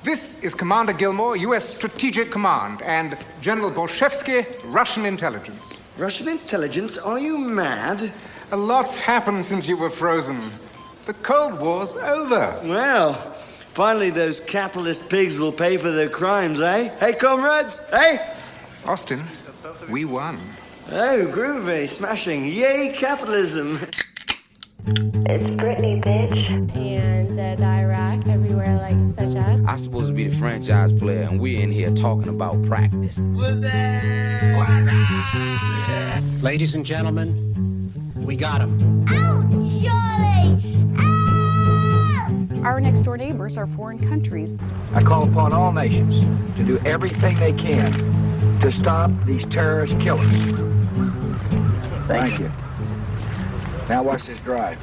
This is Commander Gilmore, U.S. Strategic Command, and General Borshevsky, Russian intelligence. Russian intelligence? Are you mad? A lot's happened since you were frozen. The Cold War's over. Well, finally those capitalist pigs will pay for their crimes, eh? Hey, comrades? Hey? Austin, we won. Oh, groovy, smashing. Yay, capitalism. It's Britney, bitch. And the Iraq, everywhere, like, such as. I'm supposed to be the franchise player, and we're in here talking about practice. Ladies and gentlemen, we got him. Out, Charlie! Out! Our next door neighbors are foreign countries. I call upon all nations to do everything they can to stop these terrorist killers. Thank you. Now watch this drive.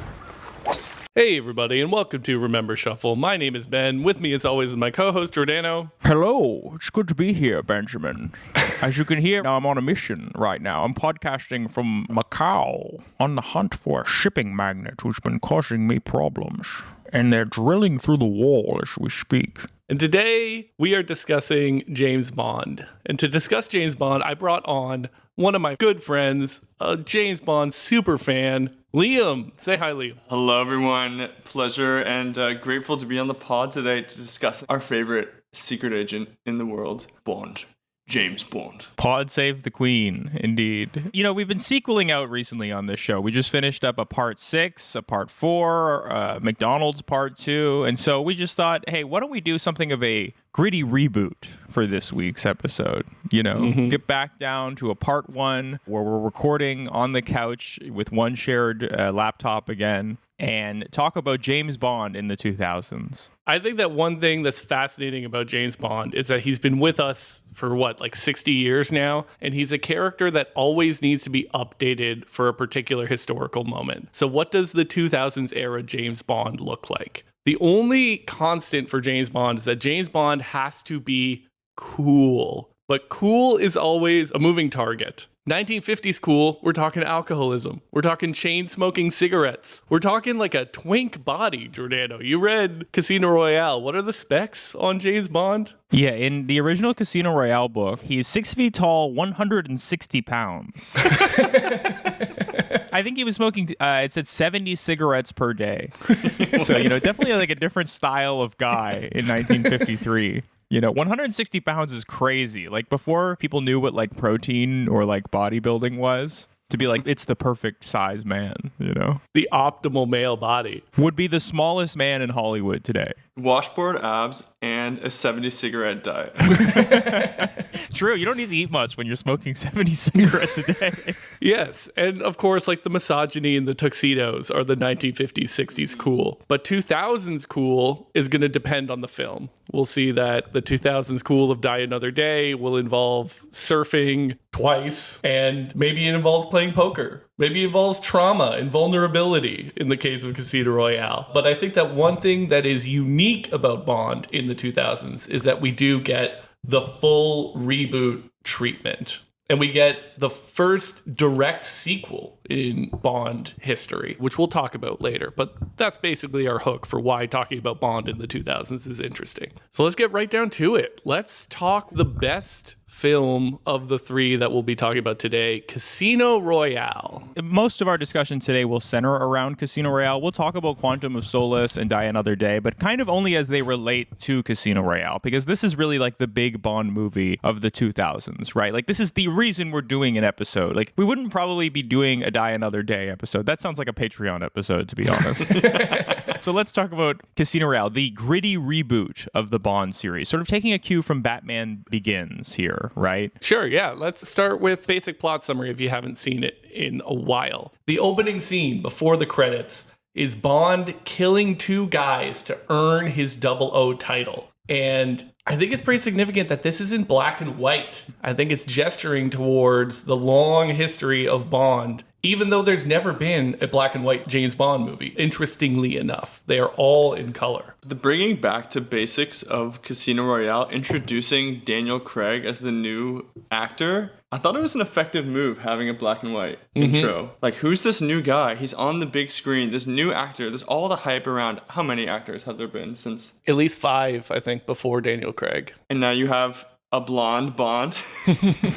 Hey everybody, and welcome to Remember Shuffle. My name is Ben. With me as always is my co-host Giordano. Hello, it's good to be here, Benjamin. As you can hear, now I'm on a mission right now. I'm podcasting from Macau on the hunt for a shipping magnate who's been causing me problems. And they're drilling through the wall as we speak. And today we are discussing James Bond. And to discuss James Bond, I brought on one of my good friends, a James Bond super fan, Liam. Say hi, Liam. Hello, everyone. Pleasure and grateful to be on the pod today to discuss our favorite secret agent in the world, Bond. James Bond. Pod save the Queen, indeed. You know, we've been sequeling out recently on this show. We just finished up a part 6, a part 4, McDonald's part 2. And so we just thought, hey, why don't we do something of a gritty reboot for this week's episode? You know, get back down to a part 1 where we're recording on the couch with one shared laptop again and talk about James Bond in the 2000s. I think that one thing that's fascinating about James Bond is that he's been with us for like 60 years now, and he's a character that always needs to be updated for a particular historical moment. So what does the 2000s era James Bond look like? The only constant for James Bond is that James Bond has to be cool, but cool is always a moving target. 1950s cool, we're talking alcoholism. We're talking chain-smoking cigarettes. We're talking like a twink body, Giordano. You read Casino Royale. What are the specs on James Bond? Yeah, in the original Casino Royale book, he's 6 feet tall, 160 pounds. I think he was smoking, it said 70 cigarettes per day. So, you know, definitely like a different style of guy in 1953. You know, 160 pounds is crazy. Like, before people knew what, like, protein or, like, bodybuilding was, to be like, it's the perfect size man, you know? The optimal male body. Would be the smallest man in Hollywood today. Washboard abs and a 70 cigarette diet. True, you don't need to eat much when you're smoking 70 cigarettes a day. Yes, and of course, like the misogyny and the tuxedos are the 1950s, 60s cool. But 2000s cool is going to depend on the film. We'll see that the 2000s cool of Die Another Day will involve surfing twice, and maybe it involves playing poker. Maybe it involves trauma and vulnerability in the case of Casino Royale. But I think that one thing that is unique about Bond in the 2000s is that we do get the full reboot treatment. And we get the first direct sequel in Bond history, which we'll talk about later. But that's basically our hook for why talking about Bond in the 2000s is interesting. So let's get right down to it. Let's talk the best film of the 3 that we'll be talking about today, Casino Royale. Most of our discussion today will center around Casino Royale. We'll talk about Quantum of Solace and Die Another Day, but kind of only as they relate to Casino Royale, because this is really like the big Bond movie of the 2000s, right? Like, this is the reason we're doing an episode. Like, we wouldn't probably be doing a Die Another Day episode. That sounds like a Patreon episode, to be honest. So let's talk about Casino Royale, the gritty reboot of the Bond series, sort of taking a cue from Batman Begins here, right? Sure, yeah. Let's start with basic plot summary if you haven't seen it in a while. The opening scene before the credits is Bond killing 2 guys to earn his 00 title. And I think it's pretty significant that this is in black and white. I think it's gesturing towards the long history of Bond, even though there's never been a black and white James Bond movie. Interestingly enough, they are all in color. The bringing back to basics of Casino Royale, introducing Daniel Craig as the new actor, I thought it was an effective move having a black and white intro. Like, who's this new guy? He's on the big screen. This new actor. There's all the hype around. How many actors have there been since? At least 5, I think, before Daniel Craig. And now you have a blonde Bond.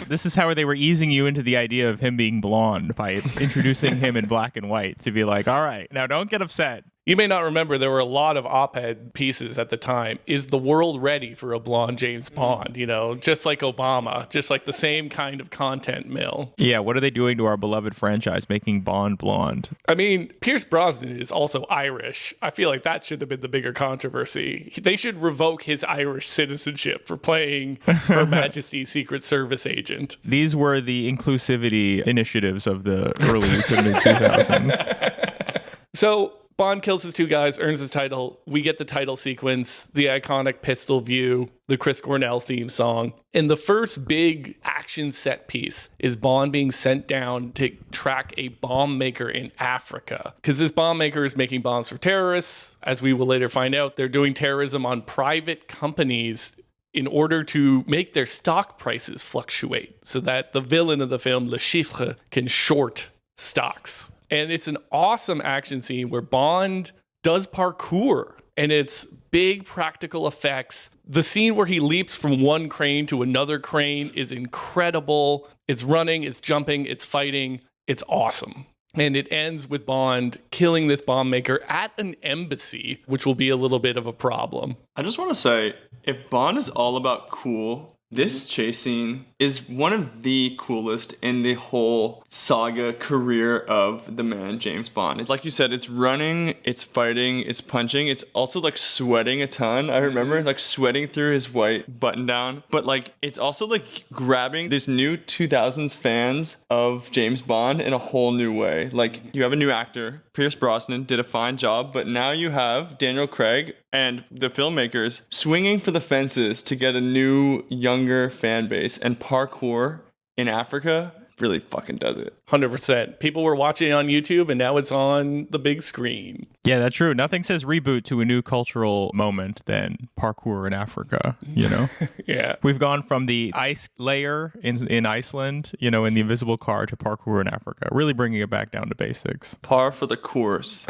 This is how they were easing you into the idea of him being blonde by introducing him in black and white to be like, all right, now don't get upset. You may not remember, there were a lot of op-ed pieces at the time. Is the world ready for a blonde James Bond? You know, just like Obama, just like the same kind of content mill. Yeah, what are they doing to our beloved franchise, making Bond blonde? I mean, Pierce Brosnan is also Irish. I feel like that should have been the bigger controversy. They should revoke his Irish citizenship for playing Her Majesty's Secret Service agent. These were the inclusivity initiatives of the early to mid-2000s. So Bond kills his 2 guys, earns his title. We get the title sequence, the iconic pistol view, the Chris Cornell theme song. And the first big action set piece is Bond being sent down to track a bomb maker in Africa. Because this bomb maker is making bombs for terrorists. As we will later find out, they're doing terrorism on private companies in order to make their stock prices fluctuate so that the villain of the film, Le Chiffre, can short stocks. And it's an awesome action scene where Bond does parkour, and it's big practical effects. The scene where he leaps from one crane to another crane is incredible. It's running, it's jumping, it's fighting. It's awesome. And it ends with Bond killing this bomb maker at an embassy, which will be a little bit of a problem. I just want to say, if Bond is all about cool, this chase scene is one of the coolest in the whole saga career of the man James Bond. Like you said, it's running, it's fighting, it's punching, it's also like sweating a ton. I remember like sweating through his white button down, but like it's also like grabbing this new 2000s fans of James Bond in a whole new way. Like you have a new actor, Pierce Brosnan did a fine job, but now you have Daniel Craig and the filmmakers swinging for the fences to get a new, younger fan base, and parkour in Africa really fucking does it. 100%. People were watching it on YouTube, and now it's on the big screen. Yeah, that's true. Nothing says reboot to a new cultural moment than parkour in Africa, you know? Yeah. We've gone from the ice layer in Iceland, you know, in the invisible car, to parkour in Africa, really bringing it back down to basics. Par for the course.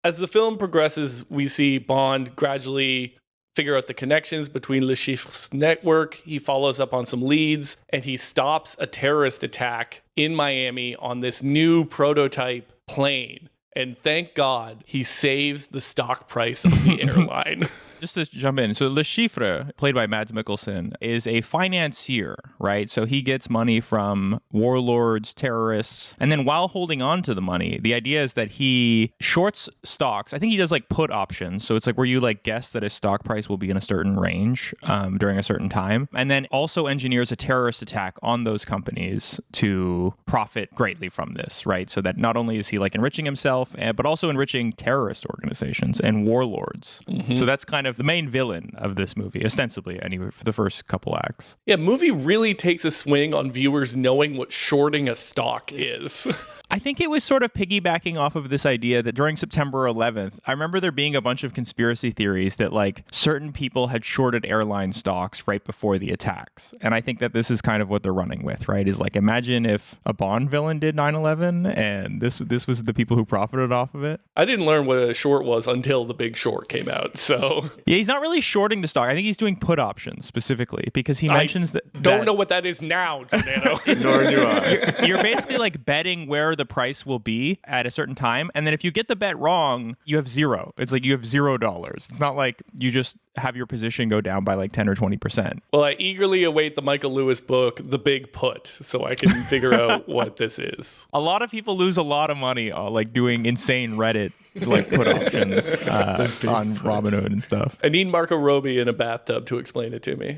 As the film progresses, we see Bond gradually figure out the connections between Le Chiffre's network. He follows up on some leads, and he stops a terrorist attack in Miami on this new prototype plane. And thank God he saves the stock price of the airline. Just to jump in, so Le Chiffre, played by Mads Mikkelsen, is a financier, right? So he gets money from warlords, terrorists, and then while holding on to the money, the idea is that he shorts stocks. I think he does like put options. So it's like where you like guess that a stock price will be in a certain range during a certain time, and then also engineers a terrorist attack on those companies to profit greatly from this, right? So that not only is he like enriching himself, but also enriching terrorist organizations and warlords. Mm-hmm. So that's kind of the main villain of this movie, ostensibly, anyway, for the first couple acts. Yeah, movie really takes a swing on viewers knowing what shorting a stock is. I think it was sort of piggybacking off of this idea that during September 11th, I remember there being a bunch of conspiracy theories that like certain people had shorted airline stocks right before the attacks. And I think that this is kind of what they're running with, right? Is like, imagine if a Bond villain did 9/11 and this was the people who profited off of it. I didn't learn what a short was until The Big Short came out, so... Yeah, he's not really shorting the stock. I think he's doing put options specifically because he mentions that... Don't know what that is now, Giordano. Nor do I. You're basically like betting where the price will be at a certain time, and then if you get the bet wrong, you have zero. It's like you have $0. It's not like you just have your position go down by like 10 or 20%. Well, I eagerly await the Michael Lewis book, The Big Put, so I can figure out what this is. A lot of people lose a lot of money like doing insane Reddit like put options on Robinhood and stuff. I need Marco Robbie in a bathtub to explain it to me.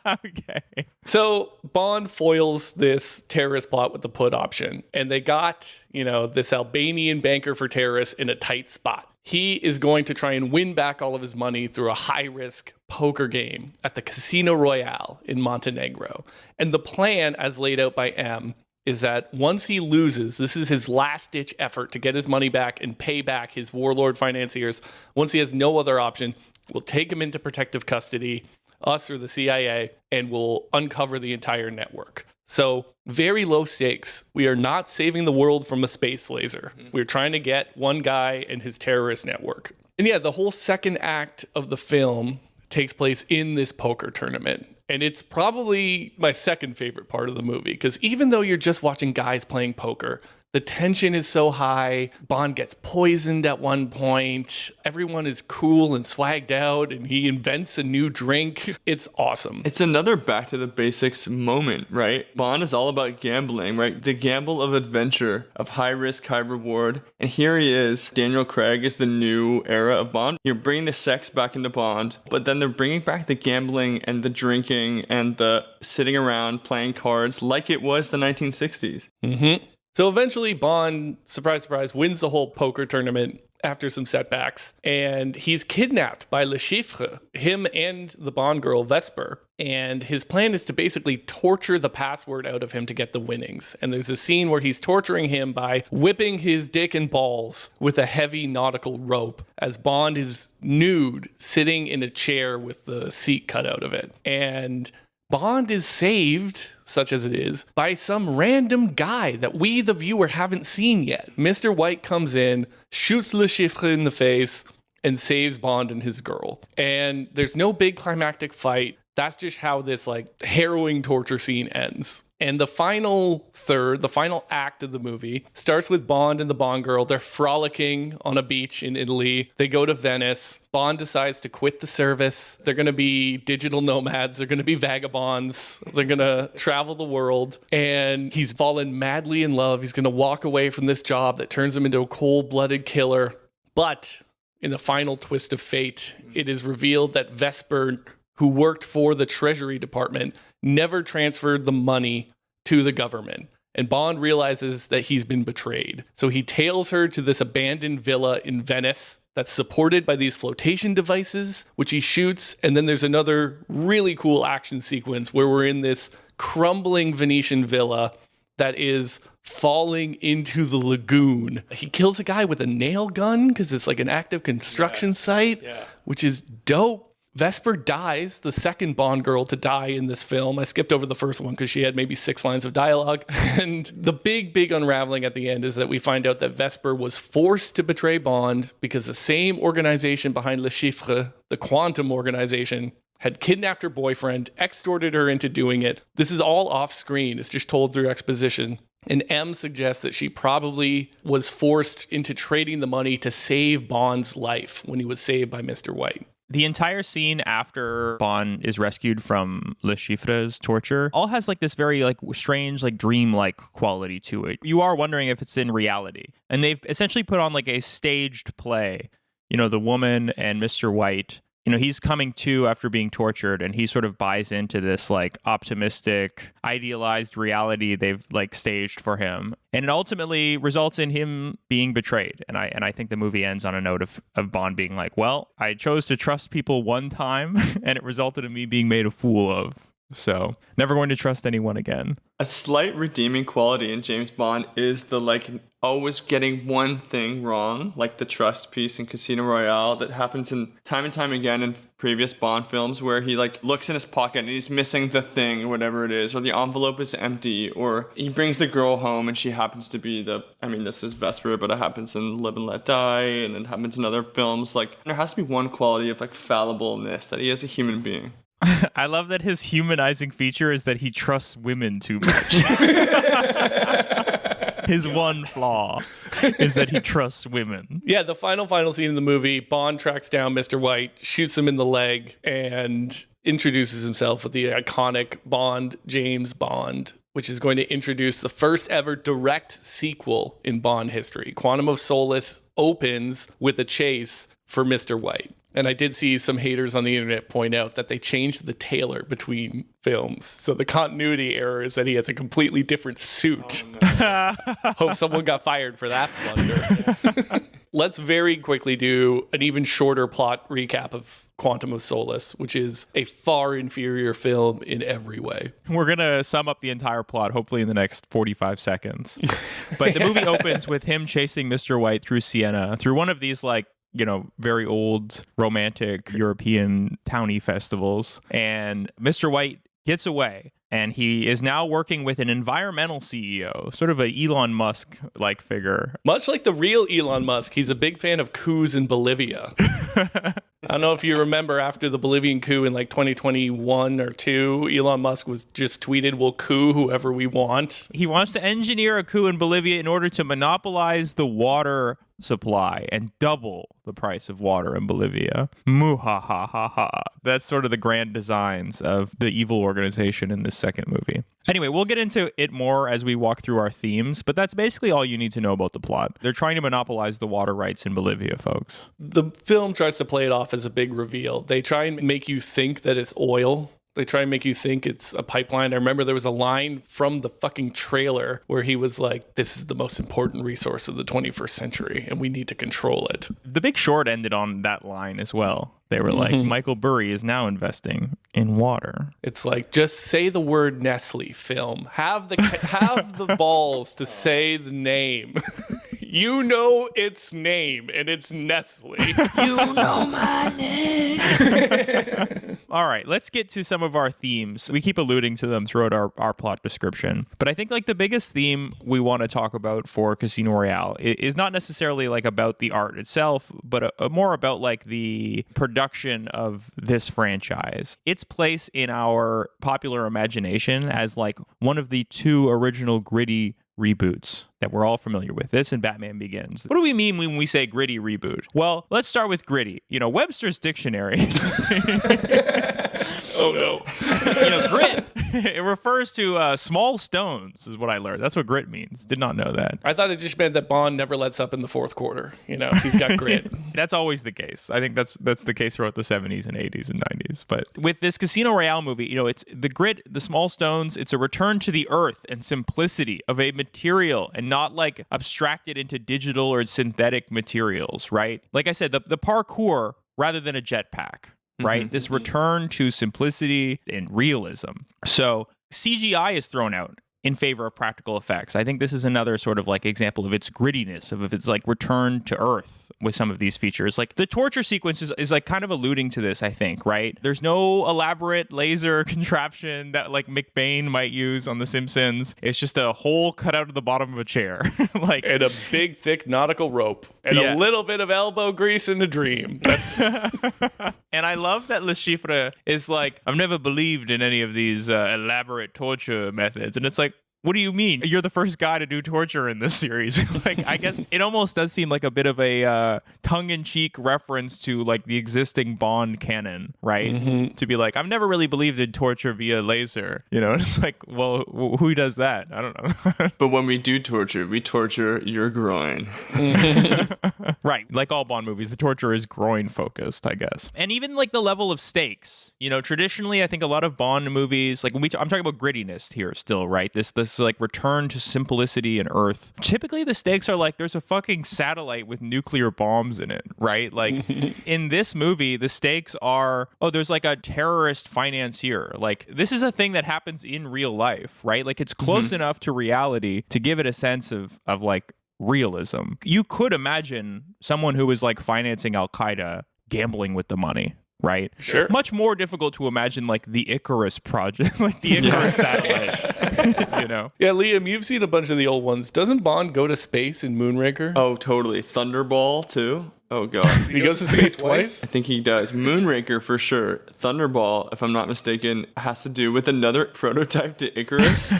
Okay. So Bond foils this terrorist plot with the put option, and they got, this Albanian banker for terrorists in a tight spot. He is going to try and win back all of his money through a high-risk poker game at the Casino Royale in Montenegro. And the plan, as laid out by M, is that once he loses, this is his last-ditch effort to get his money back and pay back his warlord financiers. Once he has no other option, we'll take him into protective custody, us or the CIA, and we'll uncover the entire network. So very low stakes. We are not saving the world from a space laser. We're trying to get one guy and his terrorist network. And yeah, the whole second act of the film takes place in this poker tournament. And it's probably my second favorite part of the movie, because even though you're just watching guys playing poker, the tension is so high. Bond gets poisoned at one point. Everyone is cool and swagged out, and he invents a new drink. It's awesome. It's another back to the basics moment, right? Bond is all about gambling, right? The gamble of adventure, of high risk, high reward. And here he is. Daniel Craig is the new era of Bond. You're bringing the sex back into Bond, but then they're bringing back the gambling and the drinking and the sitting around playing cards like it was the 1960s. Mm-hmm. So eventually Bond, surprise, surprise, wins the whole poker tournament after some setbacks, and he's kidnapped by Le Chiffre, him and the Bond girl Vesper. And his plan is to basically torture the password out of him to get the winnings. And there's a scene where he's torturing him by whipping his dick and balls with a heavy nautical rope as Bond is nude, sitting in a chair with the seat cut out of it. And Bond is saved, such as it is, by some random guy that we, the viewer, haven't seen yet. Mr. White comes in, shoots Le Chiffre in the face, and saves Bond and his girl. And there's no big climactic fight. That's just how this harrowing torture scene ends. And the final third, the final act of the movie, starts with Bond and the Bond girl. They're frolicking on a beach in Italy. They go to Venice. Bond decides to quit the service. They're going to be digital nomads. They're going to be vagabonds. They're going to travel the world. And he's fallen madly in love. He's going to walk away from this job that turns him into a cold-blooded killer. But in the final twist of fate, it is revealed that Vesper, who worked for the Treasury Department, never transferred the money to the government. And Bond realizes that he's been betrayed. So he tails her to this abandoned villa in Venice that's supported by these flotation devices, which he shoots. And then there's another really cool action sequence where we're in this crumbling Venetian villa that is falling into the lagoon. He kills a guy with a nail gun because it's like an active construction site, which is dope. Vesper dies, the second Bond girl to die in this film. I skipped over the first one because she had maybe 6 lines of dialogue. And the big unraveling at the end is that we find out that Vesper was forced to betray Bond because the same organization behind Le Chiffre, the Quantum organization, had kidnapped her boyfriend, extorted her into doing it. This is all off screen. It's just told through exposition. And M suggests that she probably was forced into trading the money to save Bond's life when he was saved by Mr. White. The entire scene after Bond is rescued from Le Chiffre's torture all has this very strange dream-like quality to it. You are wondering if it's in reality. And they've essentially put on a staged play. The woman and Mr. White, he's coming to after being tortured, and he sort of buys into this optimistic, idealized reality they've staged for him. And it ultimately results in him being betrayed. And I think the movie ends on a note of Bond being well, I chose to trust people one time, and it resulted in me being made a fool of. So never going to trust anyone again. A slight redeeming quality in James Bond is the always getting one thing wrong, like the trust piece in Casino Royale that happens in time and time again in previous Bond films, where he looks in his pocket and he's missing the thing, whatever it is, or the envelope is empty, or he brings the girl home and she happens to be this is Vesper, but it happens in Live and Let Die, and it happens in other films. There has to be one quality of fallibleness, that he is a human being. I love that his humanizing feature is that he trusts women too much. His one flaw is that he trusts women. Yeah, the final scene in the movie, Bond tracks down Mr. White, shoots him in the leg, and introduces himself with the iconic Bond, James Bond, which is going to introduce the first ever direct sequel in Bond history. Quantum of Solace opens with a chase for Mr. White. And I did see some haters on the internet point out that they changed the tailor between films. So the continuity error is that he has a completely different suit. Oh, no. Hope someone got fired for that blunder. Let's very quickly do an even shorter plot recap of Quantum of Solace, which is a far inferior film in every way. We're going to sum up the entire plot, hopefully in the next 45 seconds. But the movie opens with him chasing Mr. White through Siena, through one of these very old romantic European towny festivals. And Mr. White gets away. And he is now working with an environmental CEO, sort of a Elon Musk-like figure. Much like the real Elon Musk, he's a big fan of coups in Bolivia. I don't know if you remember after the Bolivian coup in like 2021 or 2, Elon Musk was just tweeted, we'll coup whoever we want. He wants to engineer a coup in Bolivia in order to monopolize the water supply and double the price of water in Bolivia. Muhahaha. That's sort of the grand designs of the evil organization in this second movie. Anyway, we'll get into it more as we walk through our themes, but that's basically all you need to know about the plot. They're trying to monopolize the water rights in Bolivia, folks. The film tries to play it off as a big reveal. They try and make you think that it's oil. They try and make you think it's a pipeline. I remember there was a line from the fucking trailer where he was like, this is the most important resource of the 21st century, and we need to control it. The Big Short ended on that line as well. They were like, Michael Burry is now investing in water. It's like, just say the word Nestle, film. Have the balls to say the name. You know its name, and it's Nestle. You know my name. All right, let's get to some of our themes. We keep alluding to them throughout our plot description. But I think like the biggest theme we want to talk about for Casino Royale is not necessarily like about the art itself, but more about like the production of this franchise. Its place in our popular imagination as like one of the 2 original gritty reboots that we're all familiar with. This and Batman Begins. What do we mean when we say gritty reboot? Well, let's start with gritty. Webster's dictionary. Oh no. Grit. It refers to small stones, is what I learned. That's what grit means. Did not know that. I thought it just meant that Bond never lets up in the 4th quarter. He's got grit. That's always the case. I think that's the case throughout the 70s and 80s and 90s. But with this Casino Royale movie, it's the grit, the small stones. It's a return to the earth and simplicity of a material and not like abstracted into digital or synthetic materials, right? Like I said, the parkour rather than a jetpack. Right? This return to simplicity and realism. So CGI is thrown out in favor of practical effects. I think this is another sort of like example of its grittiness, of its like return to earth with some of these features. Like the torture sequence is like kind of alluding to this, I think, right? There's no elaborate laser contraption that like McBain might use on The Simpsons. It's just a hole cut out of the bottom of a chair. And a big, thick nautical rope. And a little bit of elbow grease in a dream. And I love that Le Chiffre is like, I've never believed in any of these elaborate torture methods. And it's like, what do you mean? You're the first guy to do torture in this series. Like, I guess it almost does seem like a bit of a tongue-in-cheek reference to like the existing Bond canon, right? To be like, I've never really believed in torture via laser. It's like, well, who does that? I don't know. But when we do torture, we torture your groin. Right. Like all Bond movies, the torture is groin focused, I guess. And even like the level of stakes. Traditionally, I think a lot of Bond movies, like I'm talking about grittiness here still, right? This like return to simplicity and earth. Typically the stakes are like there's a fucking satellite with nuclear bombs in it, right? Like in this movie, the stakes are, there's like a terrorist financier. Like this is a thing that happens in real life, right? Like it's close enough to reality to give it a sense of like realism. You could imagine someone who is like financing Al-Qaeda gambling with the money. Right? Sure. Much more difficult to imagine like the Icarus project, like the Icarus satellite. Yeah, Liam, you've seen a bunch of the old ones. Doesn't Bond go to space in Moonraker? Oh, totally. Thunderball, too. Oh, God. He goes to space twice? I think he does. Moonraker, for sure. Thunderball, if I'm not mistaken, has to do with another prototype to Icarus.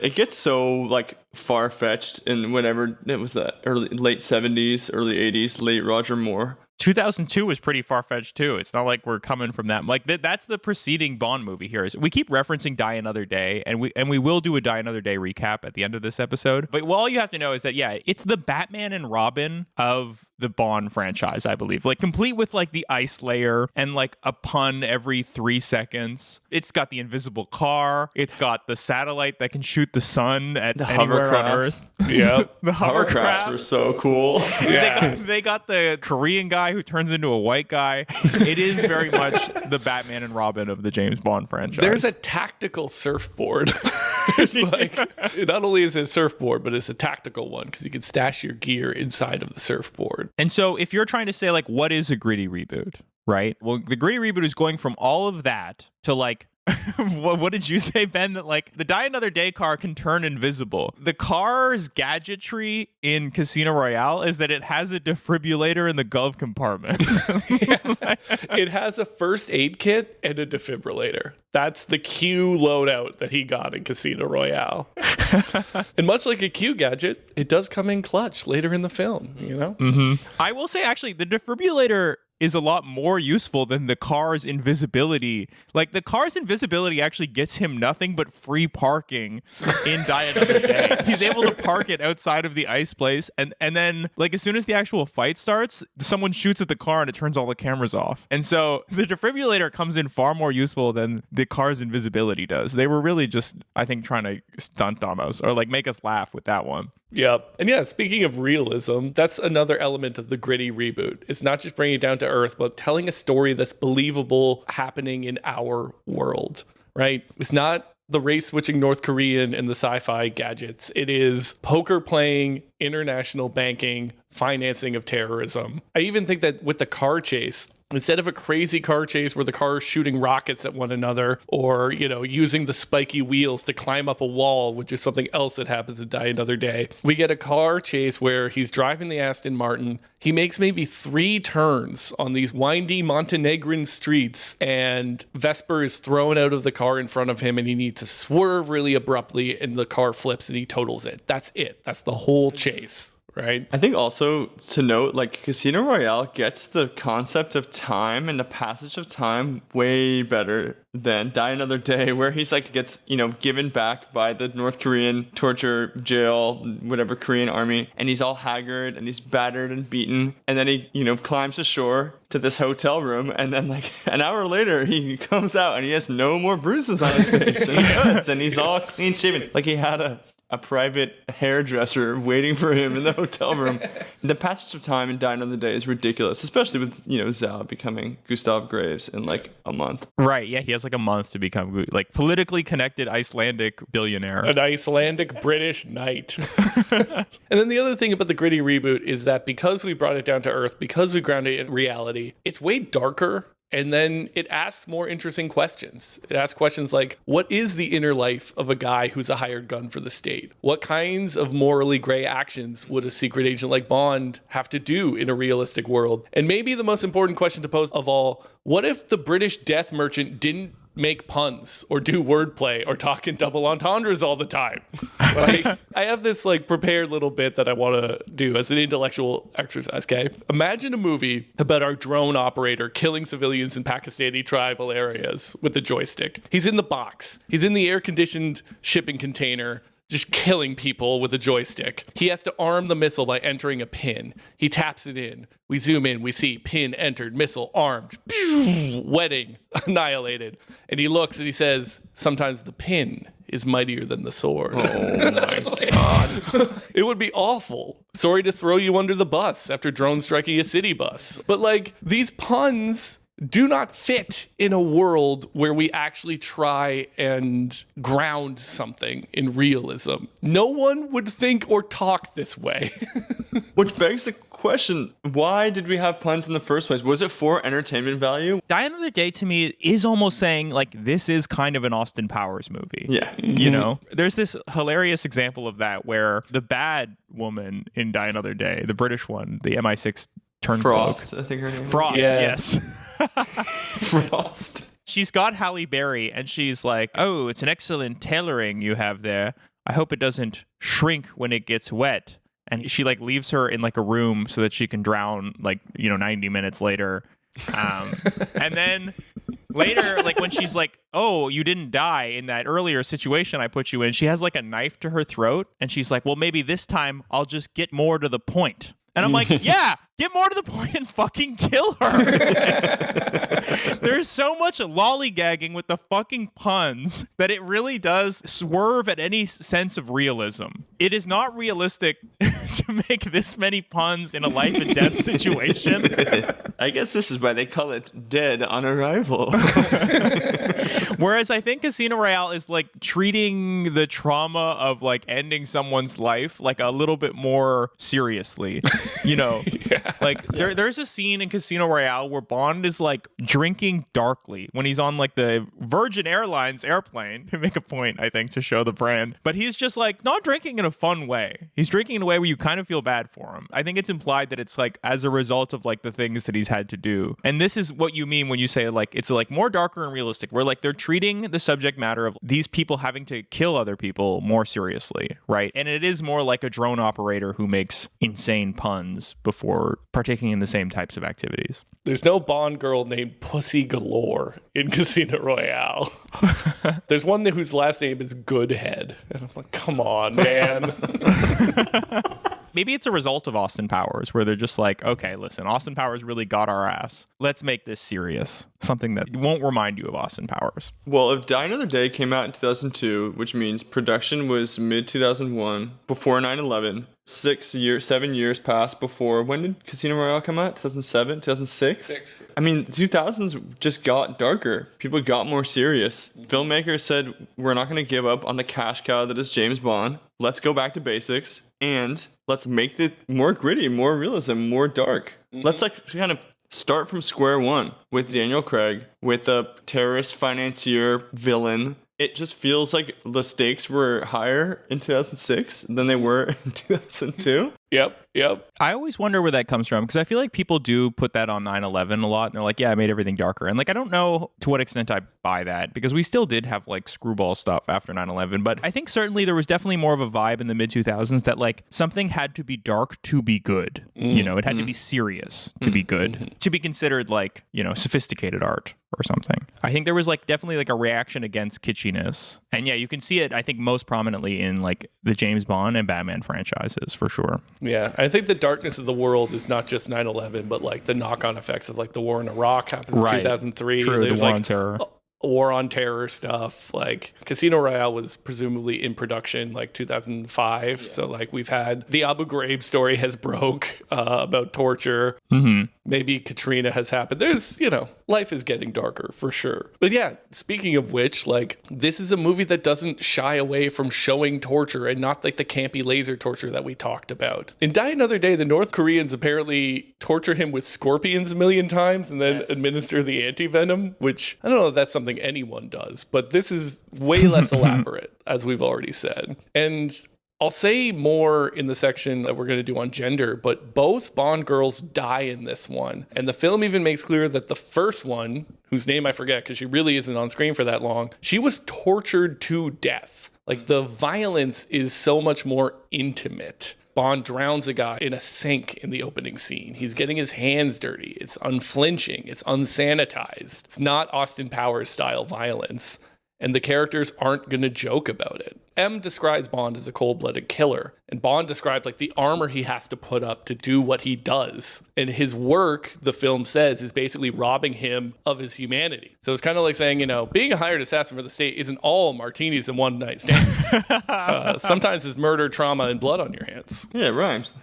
It gets so, like, far-fetched in whatever, it was that late 70s, early 80s, late Roger Moore. 2002 was pretty far-fetched too. It's not like we're coming from that. Like that's the preceding Bond movie here. We keep referencing Die Another Day, and we will do a Die Another Day recap at the end of this episode. But all you have to know is that it's the Batman and Robin of the Bond franchise, I believe. Like complete with like the ice layer and like a pun every 3 seconds. It's got the invisible car. It's got the satellite that can shoot the sun at anywhere on Earth. Yep. The hovercrafts were so cool. Yeah. They got the Korean guy guy who turns into a white guy. It is very much the Batman and Robin of the James Bond franchise. There's a tactical surfboard. It's like, not only is it a surfboard, but it's a tactical one because you can stash your gear inside of the surfboard. And so if you're trying to say, like, what is a gritty reboot, right? Well, the gritty reboot is going from all of that to, like, what did you say, Ben? That, like, the Die Another Day car can turn invisible. The car's gadgetry in Casino Royale is that it has a defibrillator in the glove compartment. It has a first aid kit and a defibrillator. That's the Q loadout that he got in Casino Royale. And much like a Q gadget, it does come in clutch later in the film, you know? Mm-hmm. I will say, actually, the defibrillator is a lot more useful than the car's invisibility. Like, the car's invisibility actually gets him nothing but free parking in Die Another Day. He's able to park it outside of the ice place, and then, like, as soon as the actual fight starts, someone shoots at the car and it turns all the cameras off. And so the defibrillator comes in far more useful than the car's invisibility does. They were really just, I think, trying to stunt on us or, like, make us laugh with that one. Yep. And yeah, speaking of realism, that's another element of the gritty reboot. It's not just bringing it down to earth, but telling a story that's believable happening in our world, right? It's not the race switching North Korean and the sci-fi gadgets. It is poker playing, international banking, financing of terrorism. I even think that with the car chase, instead of a crazy car chase where the car is shooting rockets at one another or, you know, using the spiky wheels to climb up a wall, which is something else that happens in Die Another Day, we get a car chase where he's driving the Aston Martin. He makes maybe 3 turns on these windy Montenegrin streets, and Vesper is thrown out of the car in front of him, and he needs to swerve really abruptly, and the car flips and he totals it. That's it. That's the whole chase. Right. I think also to note, like, Casino Royale gets the concept of time and the passage of time way better than Die Another Day, where he's like gets, you know, given back by the North Korean torture jail, whatever, Korean army, and he's all haggard and he's battered and beaten, and then he, you know, climbs ashore to this hotel room, and then like an hour later he comes out and he has no more bruises on his face and cuts, and he's all clean shaven, like he had a private hairdresser waiting for him in the hotel room. The passage of time in Die Another Day is ridiculous, especially with, you know, Zhao becoming Gustav Graves in like a month. Right, yeah, he has like a month to become like politically connected Icelandic billionaire. An Icelandic British knight. And then the other thing about the gritty reboot is that because we brought it down to earth, because we grounded it in reality, it's way darker. And then it asks more interesting questions. It asks questions like, what is the inner life of a guy who's a hired gun for the state? What kinds of morally gray actions would a secret agent like Bond have to do in a realistic world? And maybe the most important question to pose of all, what if the British death merchant didn't make puns or do wordplay or talk in double entendres all the time? Like, I have this like prepared little bit that I want to do as an intellectual exercise. Okay, imagine a movie about our drone operator killing civilians in Pakistani tribal areas with a joystick. He's in the box. He's in the air-conditioned shipping container, just killing people with a joystick. He has to arm the missile by entering a pin. He taps it in. We zoom in. We see pin entered, missile armed, wedding, annihilated. And he looks and he says, sometimes the pin is mightier than the sword. Oh my God. It would be awful. Sorry to throw you under the bus after drone striking a city bus. But like, these puns do not fit in a world where we actually try and ground something in realism. No one would think or talk this way. Which begs the question, why did we have puns in the first place? Was it for entertainment value? Die Another Day to me is almost saying like this is kind of an Austin Powers movie. Yeah. You know, there's this hilarious example of that where the bad woman in Die Another Day, the British one, the MI6 turned Frost, I think her name Frost, is. yes. Frost. She's got Halle Berry and she's like, oh, it's an excellent tailoring you have there. I hope it doesn't shrink when it gets wet. And she like leaves her in like a room so that she can drown like, you know, 90 minutes later. And then later, like when she's like, oh, you didn't die in that earlier situation I put you in, she has like a knife to her throat. And she's like, well, maybe this time I'll just get more to the point. And I'm like, yeah, Get more to the point and fucking kill her. There's so much lollygagging with the fucking puns that it really does swerve at any sense of realism. It is not realistic to make this many puns in a life and death situation. I guess this is why they call it Dead on Arrival. Whereas I think Casino Royale is like treating the trauma of like ending someone's life like a little bit more seriously. You know, like there's a scene in Casino Royale where Bond is like drinking darkly when he's on like the Virgin Airlines airplane to make a point, I think, to show the brand. But he's just like not drinking in a fun way. He's drinking in a way where you kind of feel bad for him. I think it's implied that it's like as a result of like the things that he's had to do. And this is what you mean when you say like it's like more darker and realistic, where like they're treating the subject matter of these people having to kill other people more seriously, right? And it is more like a drone operator who makes insane puns before partaking in the same types of activities. There's no Bond girl named Pussy Galore in Casino Royale. There's one whose last name is Goodhead. And I'm like, come on, man. Maybe it's a result of Austin Powers, where they're just like, okay, listen, Austin Powers really got our ass. Let's make this serious. Something that won't remind you of Austin Powers. Well, if Die Another Day came out in 2002, which means production was mid-2001, before 9/11, 7 years passed before. When did Casino Royale come out? 2007? 2006? I mean, 2000s just got darker. People got more serious. Filmmakers said, we're not going to give up on the cash cow that is James Bond. Let's go back to basics and let's make it more gritty, more realism, more dark. Let's like kind of start from square one with Daniel Craig, with a terrorist financier villain. It just feels like the stakes were higher in 2006 than they were in 2002. Yep. I always wonder where that comes from, because I feel like people do put that on 9/11 a lot, and they're like, yeah, I made everything darker. And like, I don't know to what extent I buy that, because we still did have like screwball stuff after 9/11. But I think certainly there was definitely more of a vibe in the mid-2000s that like something had to be dark to be good. You know, it had to be serious to be good, to be considered like, you know, sophisticated art or something. I think there was like definitely like a reaction against kitschiness. And yeah, you can see it, I think, most prominently in like the James Bond and Batman franchises, for sure. Yeah, I think the darkness of the world is not just 9/11, but like the knock-on effects of like the war in Iraq happened in 2003. True, There's the war like on terror. War on terror stuff. Like Casino Royale was presumably in production like 2005. So like we've had the Abu Ghraib story has broke about torture. Maybe Katrina has happened. There's, you know, life is getting darker for sure. But yeah, speaking of which, like this is a movie that doesn't shy away from showing torture, and not like the campy laser torture that we talked about. In Die Another Day, the North Koreans apparently torture him with scorpions a million times and then administer the anti-venom, which I don't know if that's something anyone does, but this is way less elaborate, as we've already said. And I'll say more in the section that we're going to do on gender, but both Bond girls die in this one. And the film even makes clear that the first one, whose name I forget because she really isn't on screen for that long, she was tortured to death. Like the violence is so much more intimate. Bond drowns a guy in a sink in the opening scene. He's getting his hands dirty. It's unflinching. It's unsanitized. It's not Austin Powers style violence. And the characters aren't going to joke about it. M describes Bond as a cold-blooded killer, and Bond describes like the armor he has to put up to do what he does. And his work, the film says, is basically robbing him of his humanity. So it's kind of like saying, you know, being a hired assassin for the state isn't all martinis and one-night stands. Sometimes it's murder, trauma, and blood on your hands. Yeah, it rhymes.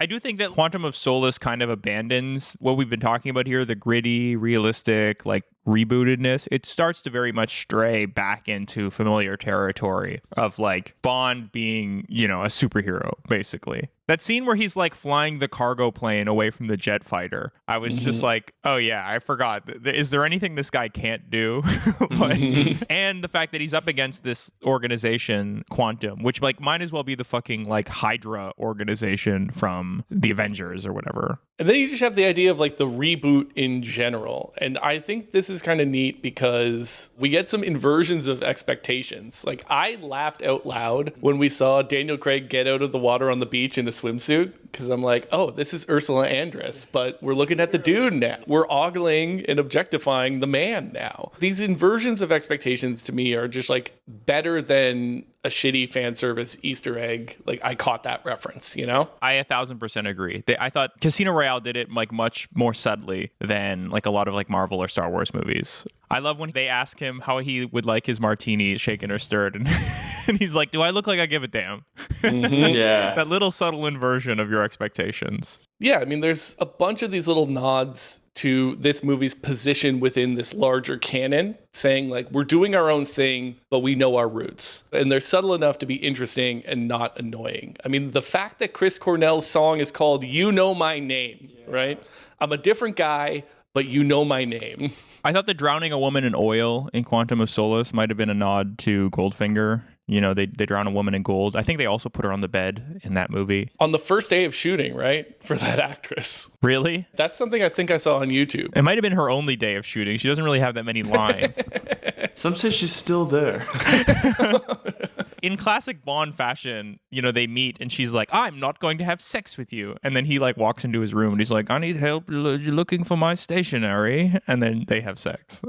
I do think that Quantum of Solace kind of abandons what we've been talking about here, the gritty, realistic, like rebootedness. It starts to very much stray back into familiar territory of like Bond being, you know, a superhero, basically. That scene where he's like flying the cargo plane away from the jet fighter, I was just like, oh yeah, I forgot. Is there anything this guy can't do? And the fact that he's up against this organization, Quantum, which like might as well be the fucking like Hydra organization from the Avengers or whatever. And then you just have the idea of like the reboot in general. And I think this is kind of neat because we get some inversions of expectations. Like I laughed out loud when we saw Daniel Craig get out of the water on the beach in a swimsuit. because I'm like, oh, this is Ursula Andress, but we're looking at the dude now. We're ogling and objectifying the man now. These inversions of expectations to me are just like better than a shitty fan service Easter egg. Like, I caught that reference, you know? I 1,000% agree. I thought Casino Royale did it like much more subtly than like a lot of like Marvel or Star Wars movies. I love when they ask him how he would like his martini shaken or stirred, and, and he's like, do I look like I give a damn? Mm-hmm. Yeah. That little subtle inversion of your expectations. Yeah, I mean, there's a bunch of these little nods to this movie's position within this larger canon, saying like, we're doing our own thing, but we know our roots. And they're subtle enough to be interesting and not annoying. I mean, the fact that Chris Cornell's song is called You Know My Name, right? I'm a different guy, but you know my name. I thought the drowning a woman in oil in Quantum of Solace might have been a nod to Goldfinger. You know, they drown a woman in gold. I think they also put her on the bed in that movie. On the first day of shooting, right? For that actress. Really? That's something I think I saw on YouTube. It might have been her only day of shooting. She doesn't really have that many lines. Some say she's still there. In classic Bond fashion, you know, they meet and she's like, I'm not going to have sex with you. And then he like walks into his room and he's like, I need help looking for my stationery. And then they have sex.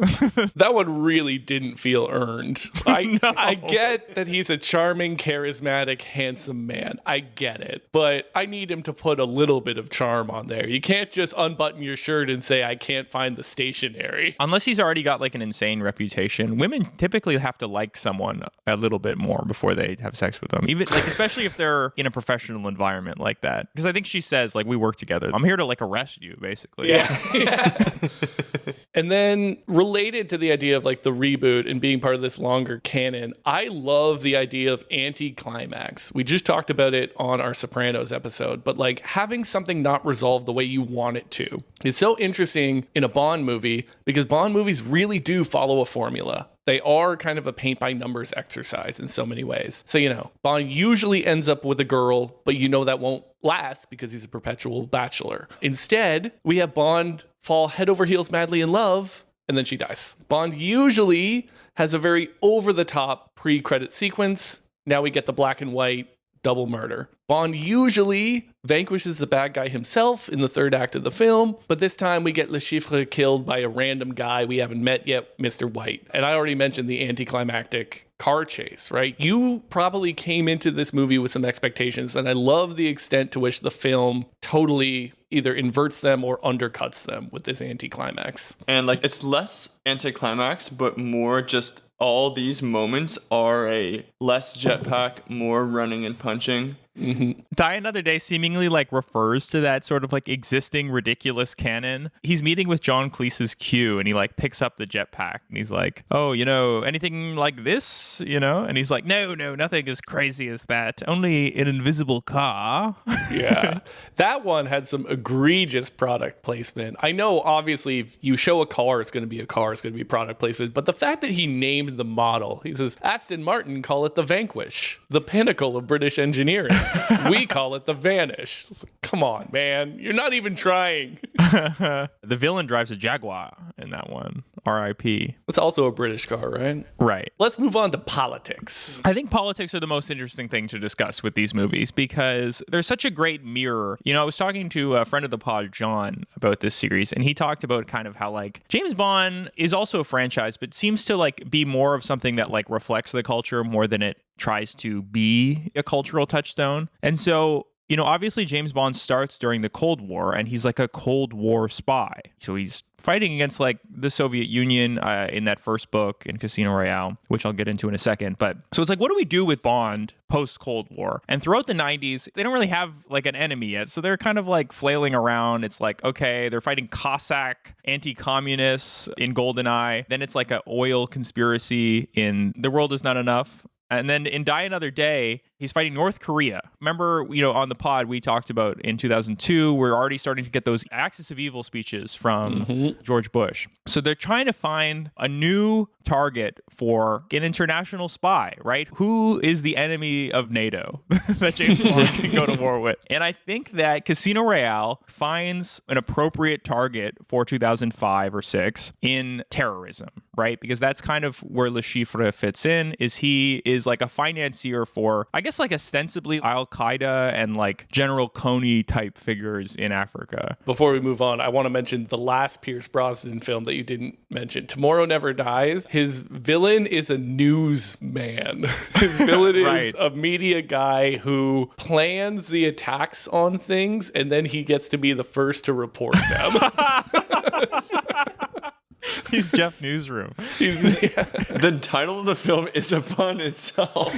That one really didn't feel earned. I get that he's a charming, charismatic, handsome man. I get it. But I need him to put a little bit of charm on there. You can't just unbutton your shirt and say, I can't find the stationery. Unless he's already got like an insane reputation. Women typically have to like someone a little bit more before they have sex with them. Even like, especially if they're in a professional environment like that. Because I think she says like, we work together. I'm here to like arrest you, basically. Yeah. And then related to the idea of like the reboot and being part of this longer canon, I love the idea of anti-climax. We just talked about it on our Sopranos episode, but like having something not resolved the way you want it to is so interesting in a Bond movie because Bond movies really do follow a formula. They are kind of a paint by numbers exercise in so many ways. So, you know, Bond usually ends up with a girl, but you know that won't last because he's a perpetual bachelor. Instead, we have Bond fall head over heels madly in love, and then she dies. Bond usually has a very over-the-top pre-credit sequence. Now we get the black and white double murder. Bond usually vanquishes the bad guy himself in the third act of the film, but this time we get Le Chiffre killed by a random guy we haven't met yet, Mr. White. And I already mentioned the anticlimactic car chase, right? You probably came into this movie with some expectations, and I love the extent to which the film totally either inverts them or undercuts them with this anticlimax. And like, it's less anticlimax, but more just all these moments are a less jetpack, more running and punching. Mm-hmm. Die Another Day seemingly like refers to that sort of like existing ridiculous canon. He's meeting with John Cleese's Q and he like picks up the jetpack and he's like, oh, you know, anything like this, you know? And he's like, no, nothing as crazy as that. Only an invisible car. Yeah. That one had some egregious product placement. I know obviously if you show a car, it's going to be a car, it's going to be product placement. But the fact that he named the model, he says, Aston Martin call it the Vanquish, the pinnacle of British engineering. We call it the Vanish. Like, come on, man. You're not even trying. The villain drives a Jaguar in that one. R.I.P. It's also a British car, right? Right. Let's move on to politics. I think politics are the most interesting thing to discuss with these movies because they're such a great mirror. You know, I was talking to a friend of the pod, John, about this series, and he talked about kind of how like James Bond is also a franchise, but seems to like be more of something that like reflects the culture more than it tries to be a cultural touchstone. And so, you know, obviously James Bond starts during the Cold War and he's like a Cold War spy. So he's fighting against like the Soviet Union in that first book in Casino Royale, which I'll get into in a second. But so it's like, what do we do with Bond post Cold War? And throughout the 90s, they don't really have like an enemy yet. So they're kind of like flailing around. It's like, okay, they're fighting Cossack anti-communists in GoldenEye. Then it's like an oil conspiracy in The World Is Not Enough. And then in Die Another Day, he's fighting North Korea. Remember, you know, on the pod we talked about in 2002, we're already starting to get those Axis of Evil speeches from George Bush. So they're trying to find a new target for an international spy, right? Who is the enemy of NATO that James Bond can go to war with? And I think that Casino Royale finds an appropriate target for 2005 or 6 in terrorism, right? Because that's kind of where Le Chiffre fits in, is he is like a financier for, I guess, guess like ostensibly Al-Qaeda and like General Kony type figures in Africa. Before we move on, I want to mention the last Pierce Brosnan film that you didn't mention, Tomorrow Never Dies. His villain is a newsman. His villain is Right. a media guy who plans the attacks on things, and then he gets to be the first to report them. He's Jeff Newsroom. The title of the film is a pun itself.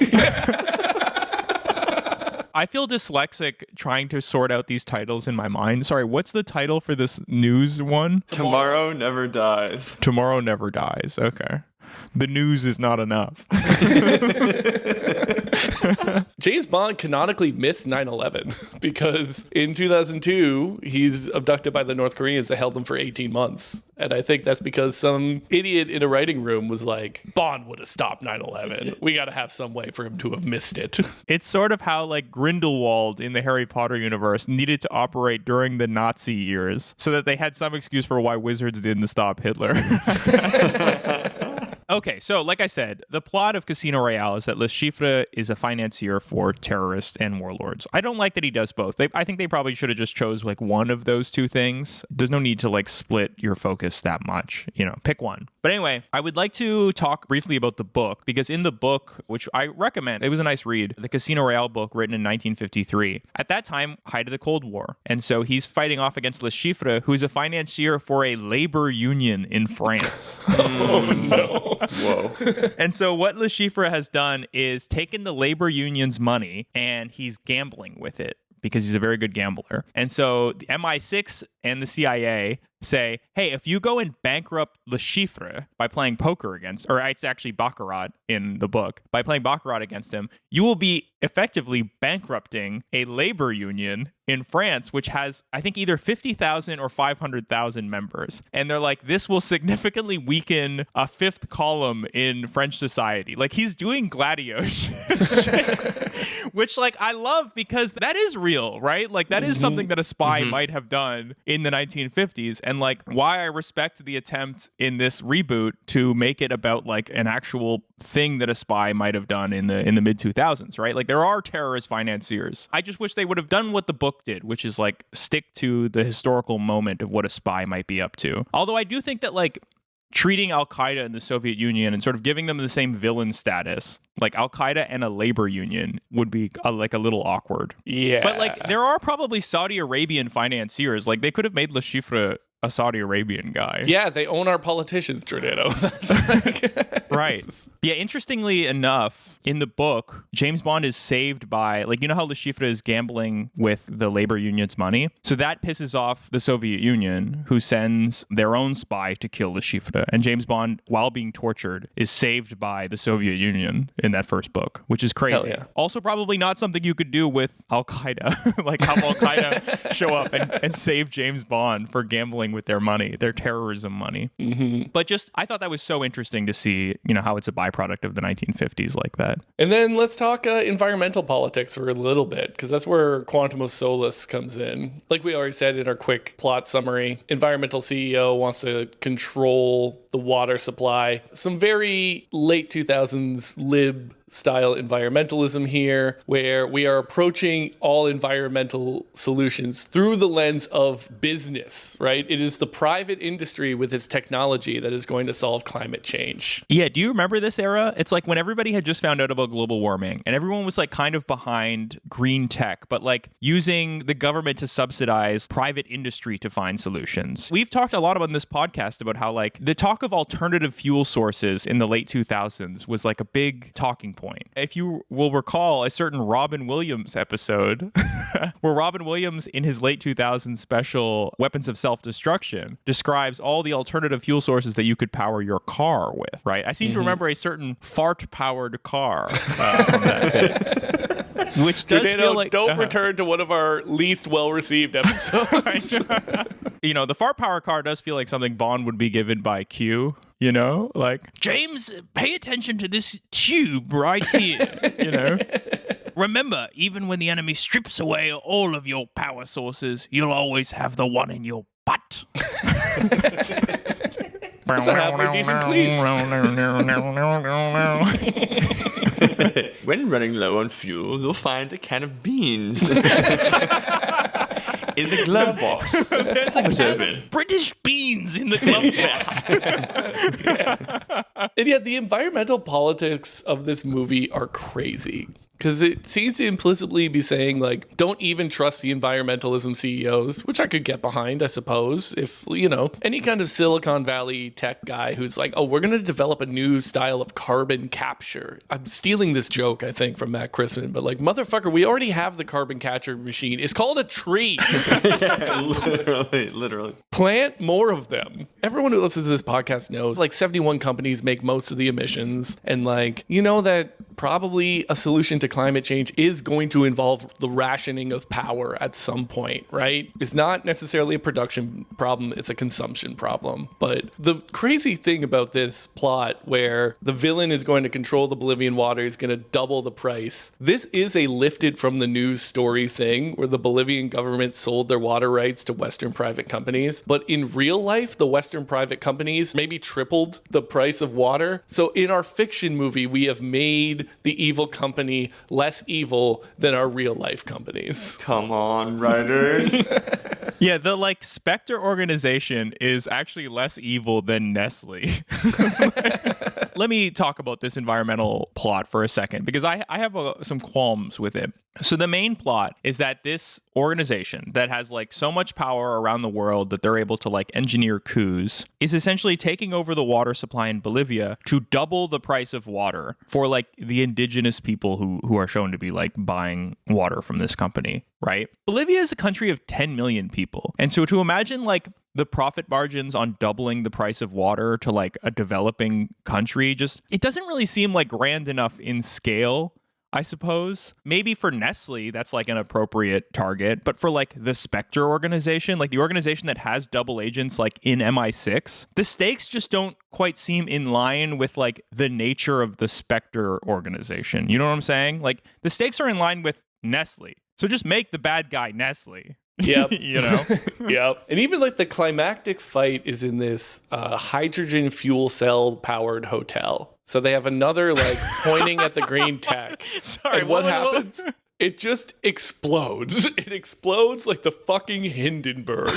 I feel dyslexic trying to sort out these titles in my mind. Sorry, what's the title for this news one? Tomorrow Never Dies. Tomorrow Never Dies. Okay. The news is not enough. James Bond canonically missed 9/11 because in 2002, he's abducted by the North Koreans that held him for 18 months. And I think that's because some idiot in a writing room was like, Bond would have stopped 9/11. We got to have some way for him to have missed it. It's sort of how like Grindelwald in the Harry Potter universe needed to operate during the Nazi years so that they had some excuse for why wizards didn't stop Hitler. Okay, so like I said, the plot of Casino Royale is that Le Chiffre is a financier for terrorists and warlords. I don't like that he does both. I think they probably should have just chose like one of those two things. There's no need to like split your focus that much, you know, pick one. But anyway, I would like to talk briefly about the book because in the book, which I recommend, it was a nice read, the Casino Royale book written in 1953. At that time, height of the Cold War. And so he's fighting off against Le Chiffre, who's a financier for a labor union in France. Oh, no. Whoa. And so what Le Chiffre has done is taken the labor union's money and he's gambling with it because he's a very good gambler. And so the MI6 and the CIA say, hey, if you go and bankrupt Le Chiffre by playing poker against, or it's actually Baccarat in the book, by playing Baccarat against him, you will be effectively bankrupting a labor union in France, which has, I think, either 50,000 or 500,000 members. And they're like, this will significantly weaken a fifth column in French society. Like, he's doing Gladio shit, which, like, I love because that is real, right? Like, that is something that a spy might have done in the 1950s. And, like, why I respect the attempt in this reboot to make it about, like, an actual thing that a spy might have done in the mid-2000s, right? Like, there are terrorist financiers. I just wish they would have done what the book did, which is like stick to the historical moment of what a spy might be up to. Although I do think that like treating Al-Qaeda and the Soviet Union and sort of giving them the same villain status, like Al-Qaeda and a labor union would be like a little awkward. Yeah. But like there are probably Saudi Arabian financiers. Like they could have made Le Chiffre a Saudi Arabian guy. Yeah, they own our politicians, Tornado. Right. Yeah, interestingly enough, in the book, James Bond is saved by, like, you know how Le Chiffre is gambling with the labor union's money? So that pisses off the Soviet Union, who sends their own spy to kill Le Chiffre. And James Bond, while being tortured, is saved by the Soviet Union in that first book, which is crazy. Hell yeah. Also, probably not something you could do with Al-Qaeda. Like, have Al-Qaeda show up and save James Bond for gambling with their money, their terrorism money. But just, I thought that was so interesting to see, you know, how it's a byproduct of the 1950s like that. And then let's talk environmental politics for a little bit, because that's where Quantum of Solace comes in. Like we already said in our quick plot summary, environmental CEO wants to control the water supply. Some very late 2000s lib style environmentalism here, where we are approaching all environmental solutions through the lens of business, right? It is the private industry with its technology that is going to solve climate change. Yeah, do you remember this era? It's like when everybody had just found out about global warming and everyone was like kind of behind green tech, but like using the government to subsidize private industry to find solutions. We've talked a lot about in this podcast about how like the talk of alternative fuel sources in the late 2000s was like a big talking point. If you will recall a certain Robin Williams episode where Robin Williams in his late 2000s special Weapons of Self-Destruction describes all the alternative fuel sources that you could power your car with, right? I seem to remember a certain fart-powered car from that bit. Which does feel like... Don't return to one of our least well-received episodes. You know, the fart power car does feel like something Bond would be given by Q, you know? Like, James, pay attention to this tube right here, you know? Remember, even when the enemy strips away all of your power sources, you'll always have the one in your butt. That's a halfway decent please. When running low on fuel, you'll find a can of beans in the glove box. There's a can of British beans in the glove box. And yet the environmental politics of this movie are crazy. Because it seems to implicitly be saying, like, don't even trust the environmentalism CEOs, which I could get behind, I suppose. If, you know, any kind of Silicon Valley tech guy who's like, oh, we're going to develop a new style of carbon capture. I'm stealing this joke, I think, from Matt Christman. But, like, motherfucker, we already have the carbon capture machine. It's called a tree. Yeah, literally. Plant more of them. Everyone who listens to this podcast knows, like, 71 companies make most of the emissions. And, like, you know that probably a solution to climate change is going to involve the rationing of power at some point, right? It's not necessarily a production problem, it's a consumption problem. But the crazy thing about this plot where the villain is going to control the Bolivian water, is going to double the price. This is a lifted from the news story thing where the Bolivian government sold their water rights to Western private companies. But in real life, the Western private companies maybe tripled the price of water. So in our fiction movie, we have made the evil company less evil than our real life companies. Come on, writers. Yeah, the like Spectre organization is actually less evil than Nestle. Let me talk about this environmental plot for a second, because I have some qualms with it. So the main plot is that this organization that has like so much power around the world that they're able to like engineer coups is essentially taking over the water supply in Bolivia to double the price of water for like the indigenous people who are shown to be like buying water from this company, right? Bolivia is a country of 10 million people. And so to imagine like the profit margins on doubling the price of water to like a developing country, just it doesn't really seem like grand enough in scale, I suppose. Maybe for Nestle, that's like an appropriate target. But for like the Spectre organization, like the organization that has double agents like in MI6, the stakes just don't quite seem in line with like the nature of the Spectre organization. You know what I'm saying? Like the stakes are in line with Nestle. So just make the bad guy Nestle. Yep. You know? Yep. And even like the climactic fight is in this hydrogen fuel cell powered hotel. So they have another like pointing at the green tech. Sorry, and what happens? It just explodes. It explodes like the fucking Hindenburg.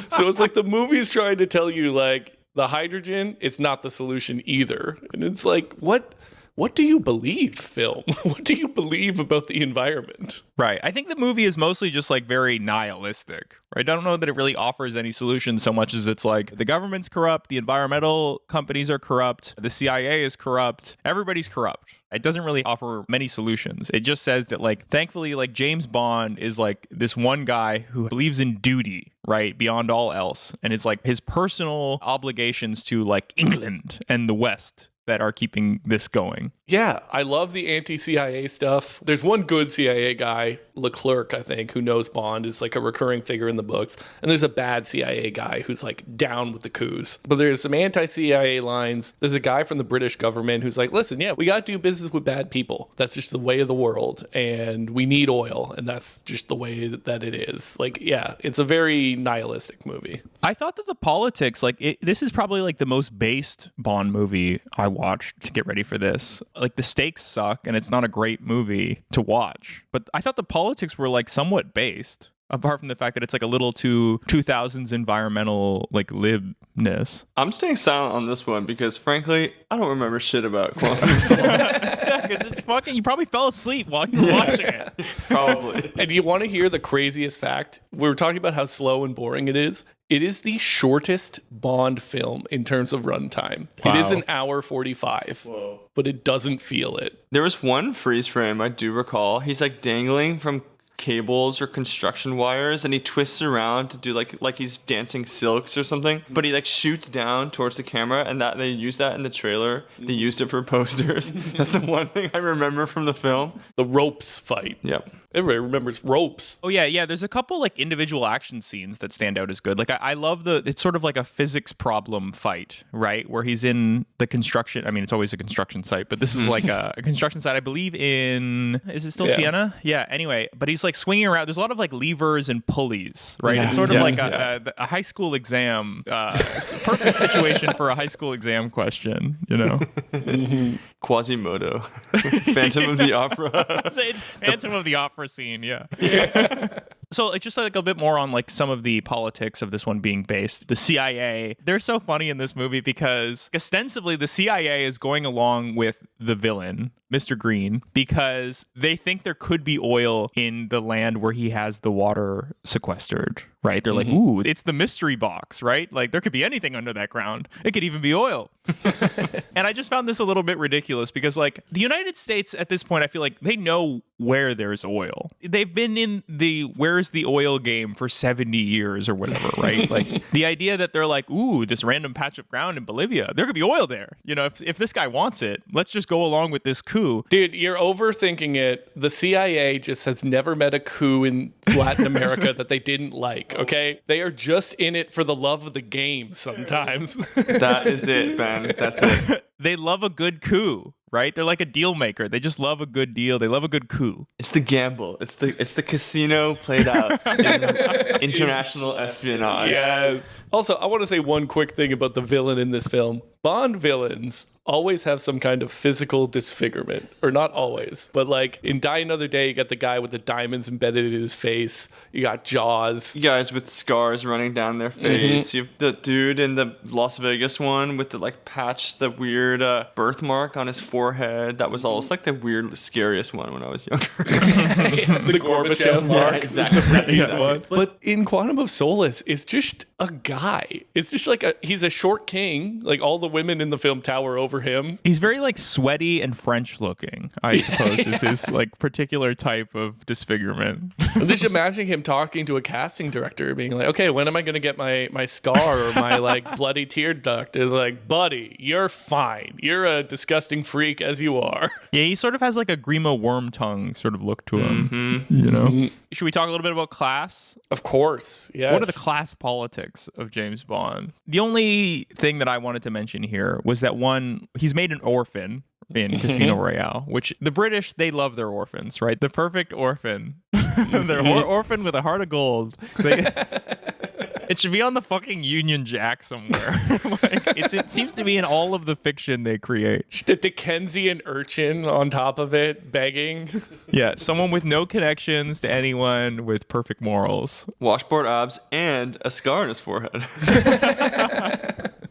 So it's like the movie's trying to tell you like the hydrogen, it's not the solution either. And it's like, what do you believe, film? What do you believe about the environment? Right. I think the movie is mostly just like very nihilistic, right? I don't know that it really offers any solution so much as it's like the government's corrupt, the environmental companies are corrupt, the CIA is corrupt, everybody's corrupt. It doesn't really offer many solutions. It just says that like, thankfully, like James Bond is like this one guy who believes in duty, right? Beyond all else. And it's like his personal obligations to like England and the West that are keeping this going. Yeah, I love the anti-CIA stuff. There's one good CIA guy, Leclerc, I think, who knows Bond, is like a recurring figure in the books. And there's a bad CIA guy who's like down with the coups. But there's some anti-CIA lines. There's a guy from the British government who's like, listen, yeah, we got to do business with bad people. That's just the way of the world. And we need oil. And that's just the way that it is. Like, yeah, it's a very nihilistic movie. I thought that the politics, like, this is probably like the most based Bond movie I watched to get ready for this. Like the stakes suck and it's not a great movie to watch. But I thought the politics were like somewhat based, apart from the fact that it's like a little too 2000s environmental like libness. I'm staying silent on this one because frankly, I don't remember shit about Quantum of Solace. Because it's fucking, you probably fell asleep while you were watching it. Probably. And do you want to hear the craziest fact? We were talking about how slow and boring it is. It is the shortest Bond film in terms of runtime. Wow. It is an hour 45, but it doesn't feel it. There was one freeze frame I do recall. He's like dangling from cables or construction wires and he twists around to do like he's dancing silks or something, but he like shoots down towards the camera, and that they used that in the trailer. They used it for posters. That's the one thing I remember from the film. The ropes fight. Yep. Everybody remembers Ropes. Oh yeah. There's a couple like individual action scenes that stand out as good. Like I love it's sort of like a physics problem fight, right? Where he's in the construction. I mean, it's always a construction site, but this is like a construction site. I believe is it still Siena? Yeah. Anyway, but he's like swinging around. There's a lot of like levers and pulleys, right? It's sort of like a high school exam, perfect situation for a high school exam question, you know? Quasimodo. Phantom of the Opera. It's Phantom of the Opera scene, yeah. So like, just like a bit more on like some of the politics of this one being based. The CIA, they're so funny in this movie because ostensibly the CIA is going along with the villain, Mr. Green, because they think there could be oil in the land where he has the water sequestered, right? They're like, ooh, it's the mystery box, right? Like there could be anything under that ground. It could even be oil. And I just found this a little bit ridiculous because like the United States at this point, I feel like they know where there's oil. They've been in the where's the oil game for 70 years or whatever, right? Like the idea that they're like, ooh, this random patch of ground in Bolivia, there could be oil there. You know, if this guy wants it, let's just go along with this coup. Dude, you're overthinking it. The CIA just has never met a coup in Latin America that they didn't like, okay? They are just in it for the love of the game sometimes. That is it, Ben. That's it. They love a good coup, right? They're like a deal maker. They just love a good deal. They love a good coup. It's the gamble. It's the casino played out in international espionage. Yes. Also, I want to say one quick thing about the villain in this film. Bond villains always have some kind of physical disfigurement. Or not always. But like in Die Another Day, you got the guy with the diamonds embedded in his face. You got Jaws. You guys with scars running down their face. You have the dude in the Las Vegas one with the like patch, the weird birthmark on his forehead. That was always like the weird, scariest one when I was younger. The Gorbachev mark. Yeah, exactly. One. But in Quantum of Solace, it's just a guy. It's just like he's a short king. Like all the women in the film tower over him. He's very like sweaty and French looking, I suppose, is his like particular type of disfigurement. I'm just imagining him talking to a casting director being like, okay, when am I going to get my scar or my like bloody tear duct? It's like, buddy, you're fine. You're a disgusting freak as you are. Yeah, he sort of has like a Grima worm tongue sort of look to him, you know? Should we talk a little bit about class? Of course, yes. What are the class politics of James Bond? The only thing that I wanted to mention here was that one, he's made an orphan in Casino Royale, which the British, they love their orphans, right? The perfect orphan. They're orphan with a heart of gold. It should be on the fucking Union Jack somewhere. It seems to be in all of the fiction they create. Just a Dickensian urchin on top of it, begging. Yeah, someone with no connections to anyone with perfect morals. Washboard abs and a scar on his forehead.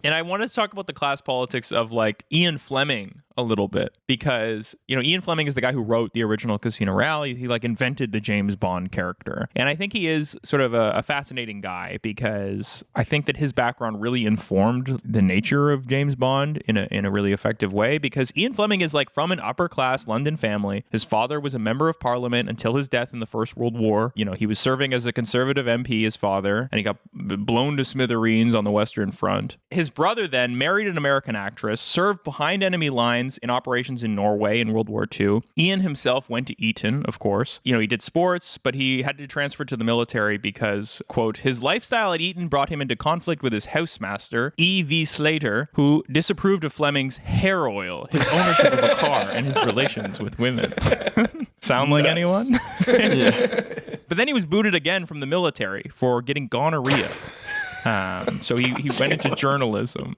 And I wanted to talk about the class politics of like Ian Fleming a little bit because, you know, Ian Fleming is the guy who wrote the original Casino Royale. He like invented the James Bond character. And I think he is sort of a fascinating guy because I think that his background really informed the nature of James Bond in a really effective way because Ian Fleming is like from an upper class London family. His father was a member of parliament until his death in the First World War. You know, he was serving as a conservative MP, his father, and he got blown to smithereens on the Western Front. His brother then married an American actress, served behind enemy lines in operations in Norway in World War II. Ian himself went to Eton, of course. You know, he did sports, but he had to transfer to the military because, quote, his lifestyle at Eton brought him into conflict with his housemaster, E.V. Slater, who disapproved of Fleming's hair oil, his ownership of a car, and his relations with women. Sound like anyone? Yeah. But then he was booted again from the military for getting gonorrhea. So he went into journalism.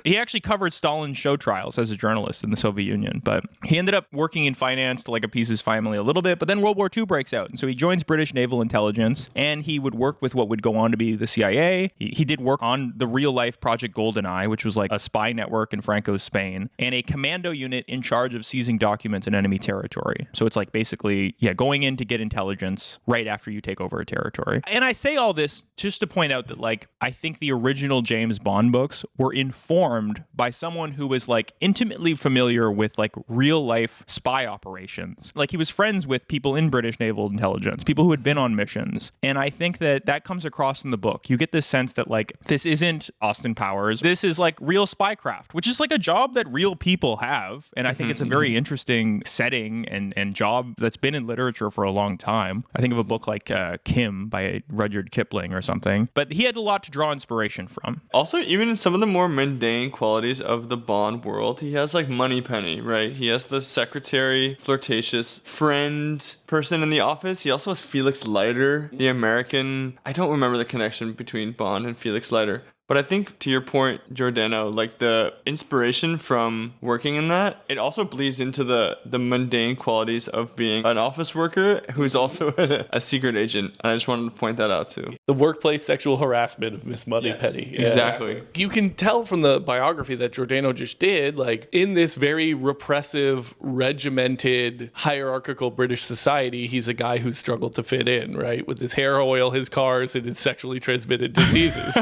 He actually covered Stalin's show trials as a journalist in the Soviet Union, but he ended up working in finance to like appease his family a little bit, but then World War II breaks out, and so he joins British Naval Intelligence, and he would work with what would go on to be the CIA. He did work on the real-life Project GoldenEye, which was like a spy network in Franco's Spain, and a commando unit in charge of seizing documents in enemy territory. So it's like basically, yeah, going in to get intelligence right after you take over a territory. And I say all this just to point out that like, I think the original James Bond books were informed informed by someone who was like intimately familiar with like real life spy operations. Like he was friends with people in British naval intelligence, people who had been on missions. And I think that comes across in the book. You get this sense that like this isn't Austin Powers. This is like real spycraft, which is like a job that real people have. And I think it's a very interesting setting and job that's been in literature for a long time. I think of a book like Kim by Rudyard Kipling or something. But he had a lot to draw inspiration from. Also, even in some of the more mundane qualities of the Bond world, he has like Moneypenny, right? He has the secretary, flirtatious friend person in the office. He also has Felix Leiter, the American. I don't remember the connection between Bond and Felix Leiter. But I think, to your point, Giordano, like the inspiration from working in that, it also bleeds into the mundane qualities of being an office worker who's also a secret agent. And I just wanted to point that out too. The workplace sexual harassment of Miss Moneypenny. Yes, exactly. You can tell from the biography that Giordano just did, like in this very repressive, regimented, hierarchical British society, he's a guy who struggled to fit in, right? With his hair oil, his cars, and his sexually transmitted diseases.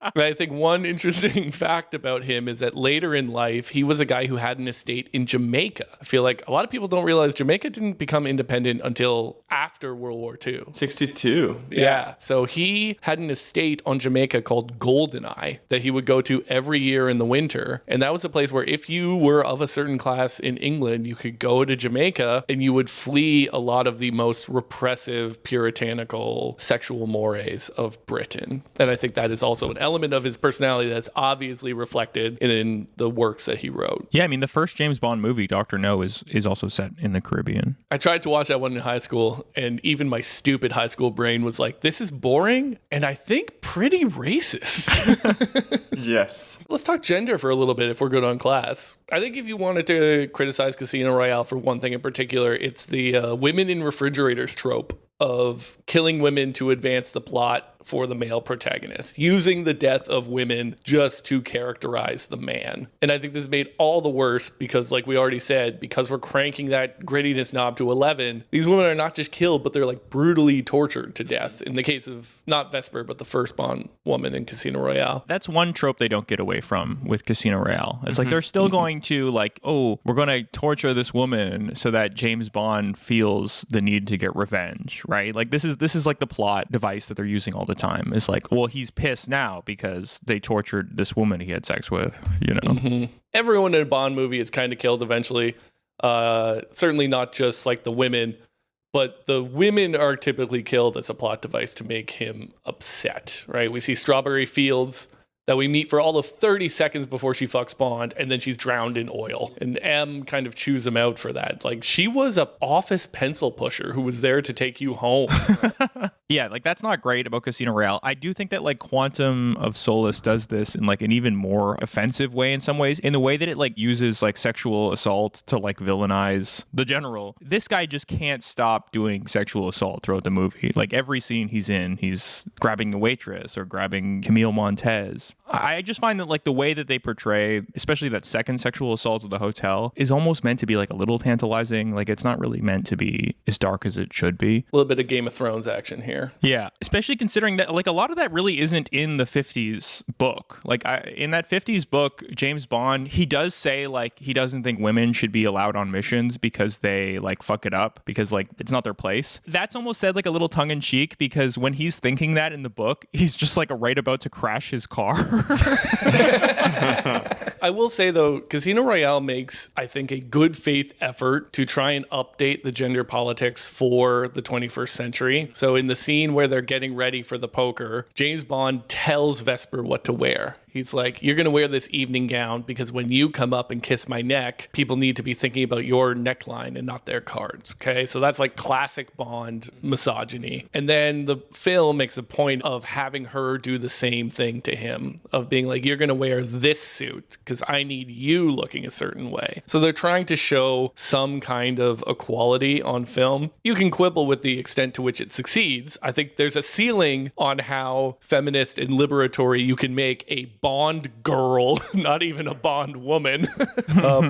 I think one interesting fact about him is that later in life, he was a guy who had an estate in Jamaica. I feel like a lot of people don't realize Jamaica didn't become independent until after World War II. 62. Yeah. So he had an estate on Jamaica called Goldeneye that he would go to every year in the winter. And that was a place where if you were of a certain class in England, you could go to Jamaica and you would flee a lot of the most repressive, puritanical sexual mores of Britain. And I think that is also an element of his personality that's obviously reflected in the works that he wrote. Yeah, I mean, the first James Bond movie, Dr. No, is also set in the Caribbean. I tried to watch that one in high school, and even my stupid high school brain was like, this is boring, and I think pretty racist. Yes. Let's talk gender for a little bit if we're good on class. I think if you wanted to criticize Casino Royale for one thing in particular, it's the women in refrigerators trope of killing women to advance the plot for the male protagonist, using the death of women just to characterize the man. And I think this is made all the worse because, like we already said, because we're cranking that grittiness knob to 11, these women are not just killed, but they're like brutally tortured to death. In the case of not Vesper, but the first Bond woman in Casino Royale. That's one trope they don't get away from with Casino Royale. It's like they're still going to like, oh, we're going to torture this woman so that James Bond feels the need to get revenge, right? Like this is like the plot device that they're using all the time. It's like, well, he's pissed now because they tortured this woman he had sex with, you know? Everyone in a Bond movie is kind of killed eventually. Certainly not just like the women, but the women are typically killed as a plot device to make him upset, right? We see Strawberry Fields that we meet for all of 30 seconds before she fucks Bond, and then she's drowned in oil. And M kind of chews him out for that. Like, she was a office pencil pusher who was there to take you home. Yeah, like that's not great about Casino Royale. I do think that like Quantum of Solace does this in like an even more offensive way in some ways, in the way that it like uses like sexual assault to like villainize the general. This guy just can't stop doing sexual assault throughout the movie. Like every scene he's in, he's grabbing a waitress or grabbing Camille Montez. I just find that like the way that they portray, especially that second sexual assault at the hotel, is almost meant to be like a little tantalizing. Like it's not really meant to be as dark as it should be. A little bit of Game of Thrones action here. Yeah, especially considering that like a lot of that really isn't in the 50s book. Like in that 50s book, James Bond, he does say like he doesn't think women should be allowed on missions because they like fuck it up because like it's not their place. That's almost said like a little tongue in cheek because when he's thinking that in the book, he's just like right about to crash his car. I will say, though, Casino Royale makes, I think, a good faith effort to try and update the gender politics for the 21st century. So in the scene where they're getting ready for the poker, James Bond tells Vesper what to wear. He's like, you're going to wear this evening gown because when you come up and kiss my neck, people need to be thinking about your neckline and not their cards. Okay, so that's like classic Bond misogyny. And then the film makes a point of having her do the same thing to him, of being like, you're going to wear this suit because I need you looking a certain way. So they're trying to show some kind of equality on film. You can quibble with the extent to which it succeeds. I think there's a ceiling on how feminist and liberatory you can make a Bond girl, not even a Bond woman.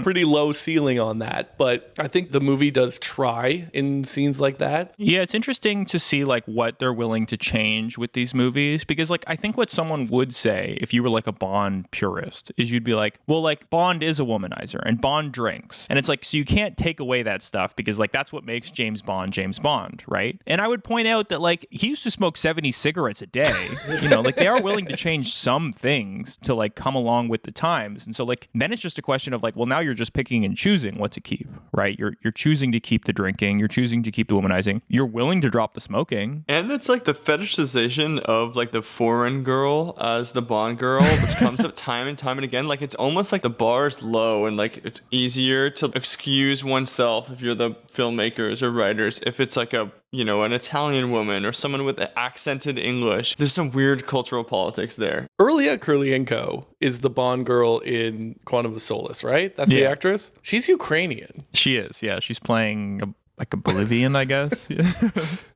Pretty low ceiling on that. But I think the movie does try in scenes like that. Yeah, it's interesting to see like what they're willing to change with these movies, because like I think what someone would say if you were like a Bond purist is you'd be like, well, like Bond is a womanizer and Bond drinks. And it's like, so you can't take away that stuff because like that's what makes James Bond, right? And I would point out that like he used to smoke 70 cigarettes a day. You know, like they are willing to change some things to like come along with the times. And so like then it's just a question of like, well, now you're just picking and choosing what to keep, right? You're choosing to keep the drinking, you're choosing to keep the womanizing, you're willing to drop the smoking. And it's like the fetishization of like the foreign girl as the Bond girl, which comes up time and time and again. Like it's almost like the bar is low and like it's easier to excuse oneself if you're the filmmakers or writers if it's like a, you know, an Italian woman or someone with accented English. There's some weird cultural politics there. Erlia Kurlienko is the Bond girl in Quantum of Solace, right? That's the actress? She's Ukrainian. She is, yeah. She's playing like a Bolivian, I guess.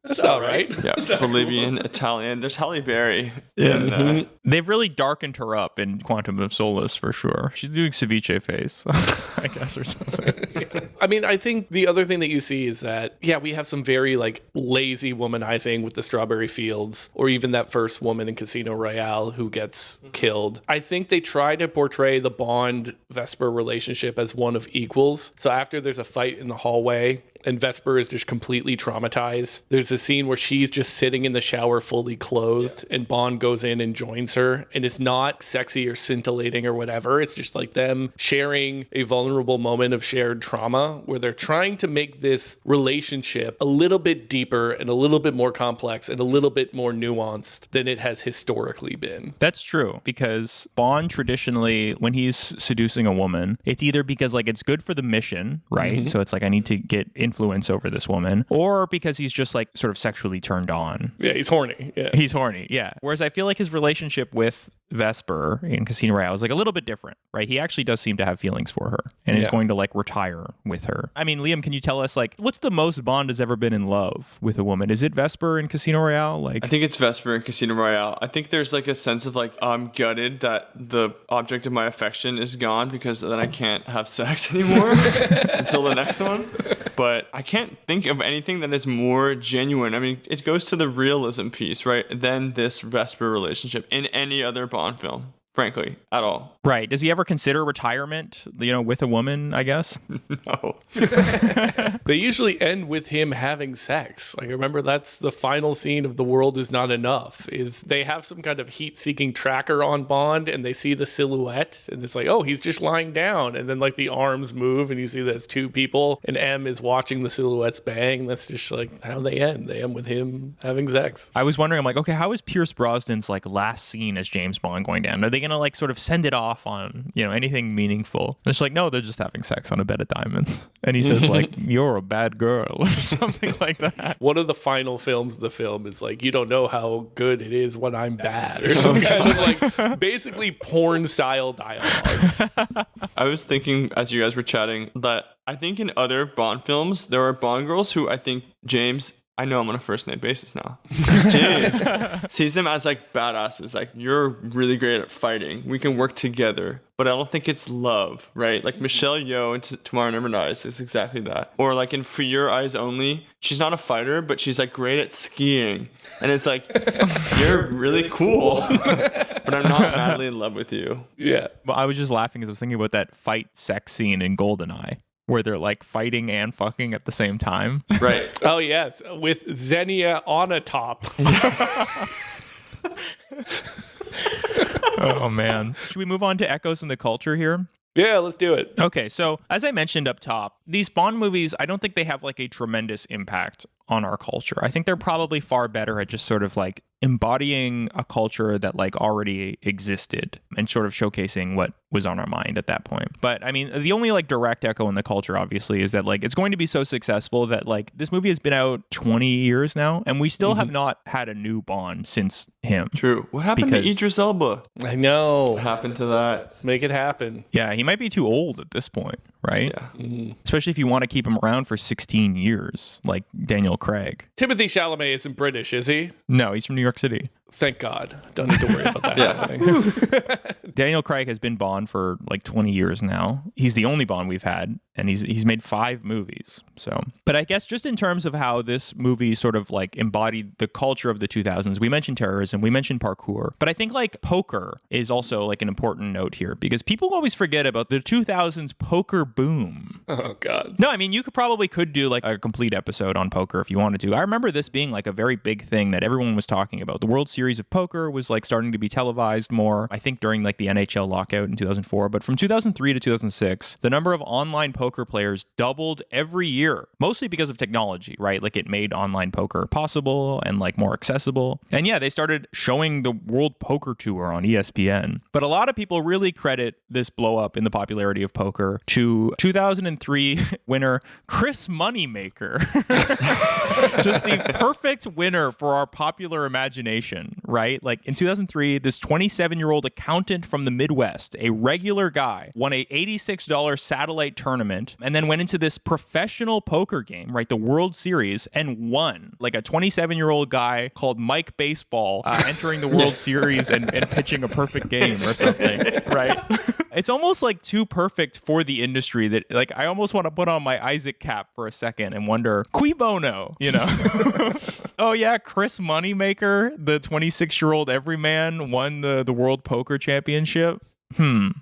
That's all right. Yeah, Bolivian, Italian. There's Halle Berry. Yeah. They've really darkened her up in Quantum of Solace for sure. She's doing ceviche face, I guess, or something. I mean, I think the other thing that you see is that, yeah, we have some very like lazy womanizing with the strawberry fields, or even that first woman in Casino Royale who gets killed. I think they try to portray the Bond Vesper relationship as one of equals. So after there's a fight in the hallway and Vesper is just completely traumatized, there's a scene where she's just sitting in the shower fully clothed and Bond goes in and joins her, and it's not sexy or scintillating or whatever. It's just like them sharing a vulnerable moment of shared trauma where they're trying to make this relationship a little bit deeper and a little bit more complex and a little bit more nuanced than it has historically been. That's true, because Bond traditionally, when he's seducing a woman, it's either because like it's good for the mission, right? So it's like I need to get influence over this woman, or because he's just like sort of sexually turned on. Yeah, he's horny. Yeah. He's horny, yeah. Whereas I feel like his relationship with Vesper in Casino Royale is like a little bit different, right? He actually does seem to have feelings for her and is going to like retire with her. I mean, Liam, can you tell us like what's the most Bond has ever been in love with a woman? Is it Vesper in Casino Royale? Like, I think it's Vesper in Casino Royale. I think there's like a sense of like I'm gutted that the object of my affection is gone because then I can't have sex anymore until the next one. But I can't think of anything that is more genuine. I mean, it goes to the realism piece, right? Than this Vesper relationship in any other Bond film, frankly, at all. Right. Does he ever consider retirement, you know, with a woman, I guess? No. They usually end with him having sex. Like, remember, that's the final scene of The World Is Not Enough, is they have some kind of heat-seeking tracker on Bond, and they see the silhouette, and it's like, oh, he's just lying down. And then, like, the arms move, and you see there's two people, and M is watching the silhouettes bang. That's just, like, how they end. They end with him having sex. I was wondering, I'm like, okay, how is Pierce Brosnan's, like, last scene as James Bond going down? Are they going to, like, sort of send it off on, you know, anything meaningful? And it's like, no, they're just having sex on a bed of diamonds. And he says, like, you're a bad girl or something like that. One of the final films of the film is like, you don't know how good it is when I'm bad, or some kind of like basically porn style dialogue. I was thinking as you guys were chatting that I think in other Bond films, there are Bond girls who I think James, I know I'm on a first name basis now. James sees them as like badasses. Like, you're really great at fighting. We can work together. But I don't think it's love, right? Like Michelle Yeoh in Tomorrow Never Dies is exactly that. Or like in For Your Eyes Only, she's not a fighter, but she's like great at skiing. And it's like, you're really cool, but I'm not madly in love with you. Yeah. But I was just laughing because I was thinking about that fight sex scene in GoldenEye, where they're like fighting and fucking at the same time. Right. Oh, yes. With Xenia on a top. Oh, man. Should we move on to echoes in the culture here? Yeah, let's do it. Okay, so as I mentioned up top, these Bond movies, I don't think they have like a tremendous impact on our culture. I think they're probably far better at just sort of like embodying a culture that like already existed and sort of showcasing what was on our mind at that point. But I mean, the only like direct echo in the culture obviously is that like it's going to be so successful that like this movie has been out 20 years now and we still have not had a new Bond since him. True. What happened to Idris Elba? I know. What happened to that? Make it happen. Yeah, he might be too old at this point, right? Yeah. Especially if you want to keep him around for 16 years, like Daniel Craig. Timothy Chalamet isn't British, is he? No, he's from New York City. Thank God. Don't need to worry about that happening. Daniel Craig has been Bond for like 20 years now. He's the only Bond we've had, and he's made 5 movies. So, but I guess just in terms of how this movie sort of like embodied the culture of the 2000s, we mentioned terrorism, we mentioned parkour, but I think like poker is also like an important note here because people always forget about the 2000s poker boom. Oh God. No, I mean, you could do like a complete episode on poker if you wanted to. I remember this being like a very big thing that everyone was talking about. The World Series of poker was like starting to be televised more, I think during like the NHL lockout in 2004. But from 2003 to 2006, the number of online poker players doubled every year, mostly because of technology, right? Like it made online poker possible and like more accessible. And yeah, they started showing the World Poker Tour on ESPN. But a lot of people really credit this blow up in the popularity of poker to 2003 winner Chris Moneymaker. Just the perfect winner for our popular imagination. Right? Like in 2003, this 27-year-old accountant from the Midwest, a regular guy, won a $86 satellite tournament and then went into this professional poker game, right? The World Series, and won. Like a 27-year-old guy called Mike Baseball entering the World Series and pitching a perfect game or something, right? It's almost like too perfect for the industry that like I almost want to put on my Isaac cap for a second and wonder, cui bono, you know? Oh yeah, Chris Moneymaker, the 26-year-old everyman, won the World Poker Championship.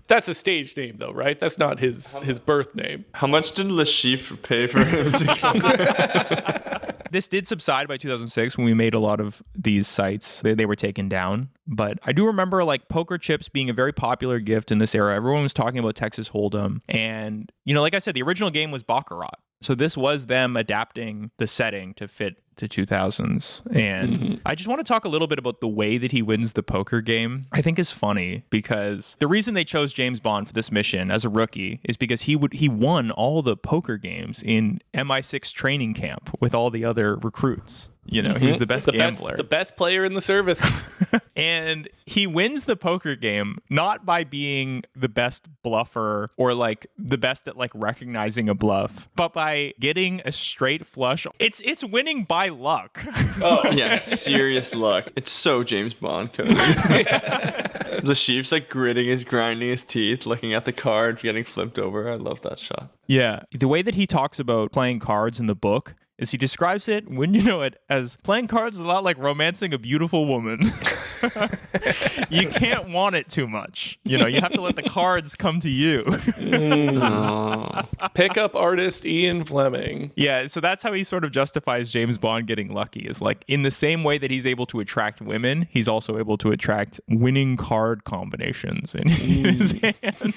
That's a stage name, though, right? That's not his birth name. How much did Le Chiffre pay for him to go there? This did subside by 2006 when we made a lot of these sites. They were taken down. But I do remember like poker chips being a very popular gift in this era. Everyone was talking about Texas Hold'em. And, you know, like I said, the original game was Baccarat. So this was them adapting the setting to fit the 2000s. And I just want to talk a little bit about the way that he wins the poker game. I think is funny because the reason they chose James Bond for this mission as a rookie is because he won all the poker games in MI6 training camp with all the other recruits. You know, he was the best gambler. The best player in the service. And he wins the poker game not by being the best bluffer or like the best at like recognizing a bluff, but by getting a straight flush. It's winning by luck. Oh, yeah, serious luck. It's so James Bond code. The Chief's like grinding his teeth, looking at the card, getting flipped over. I love that shot. Yeah. The way that he talks about playing cards in the book is he describes it, when you know it, as playing cards is a lot like romancing a beautiful woman. You can't want it too much. You know, you have to let the cards come to you. Pickup artist Ian Fleming. Yeah, so that's how he sort of justifies James Bond getting lucky, is like in the same way that he's able to attract women, he's also able to attract winning card combinations in his hand.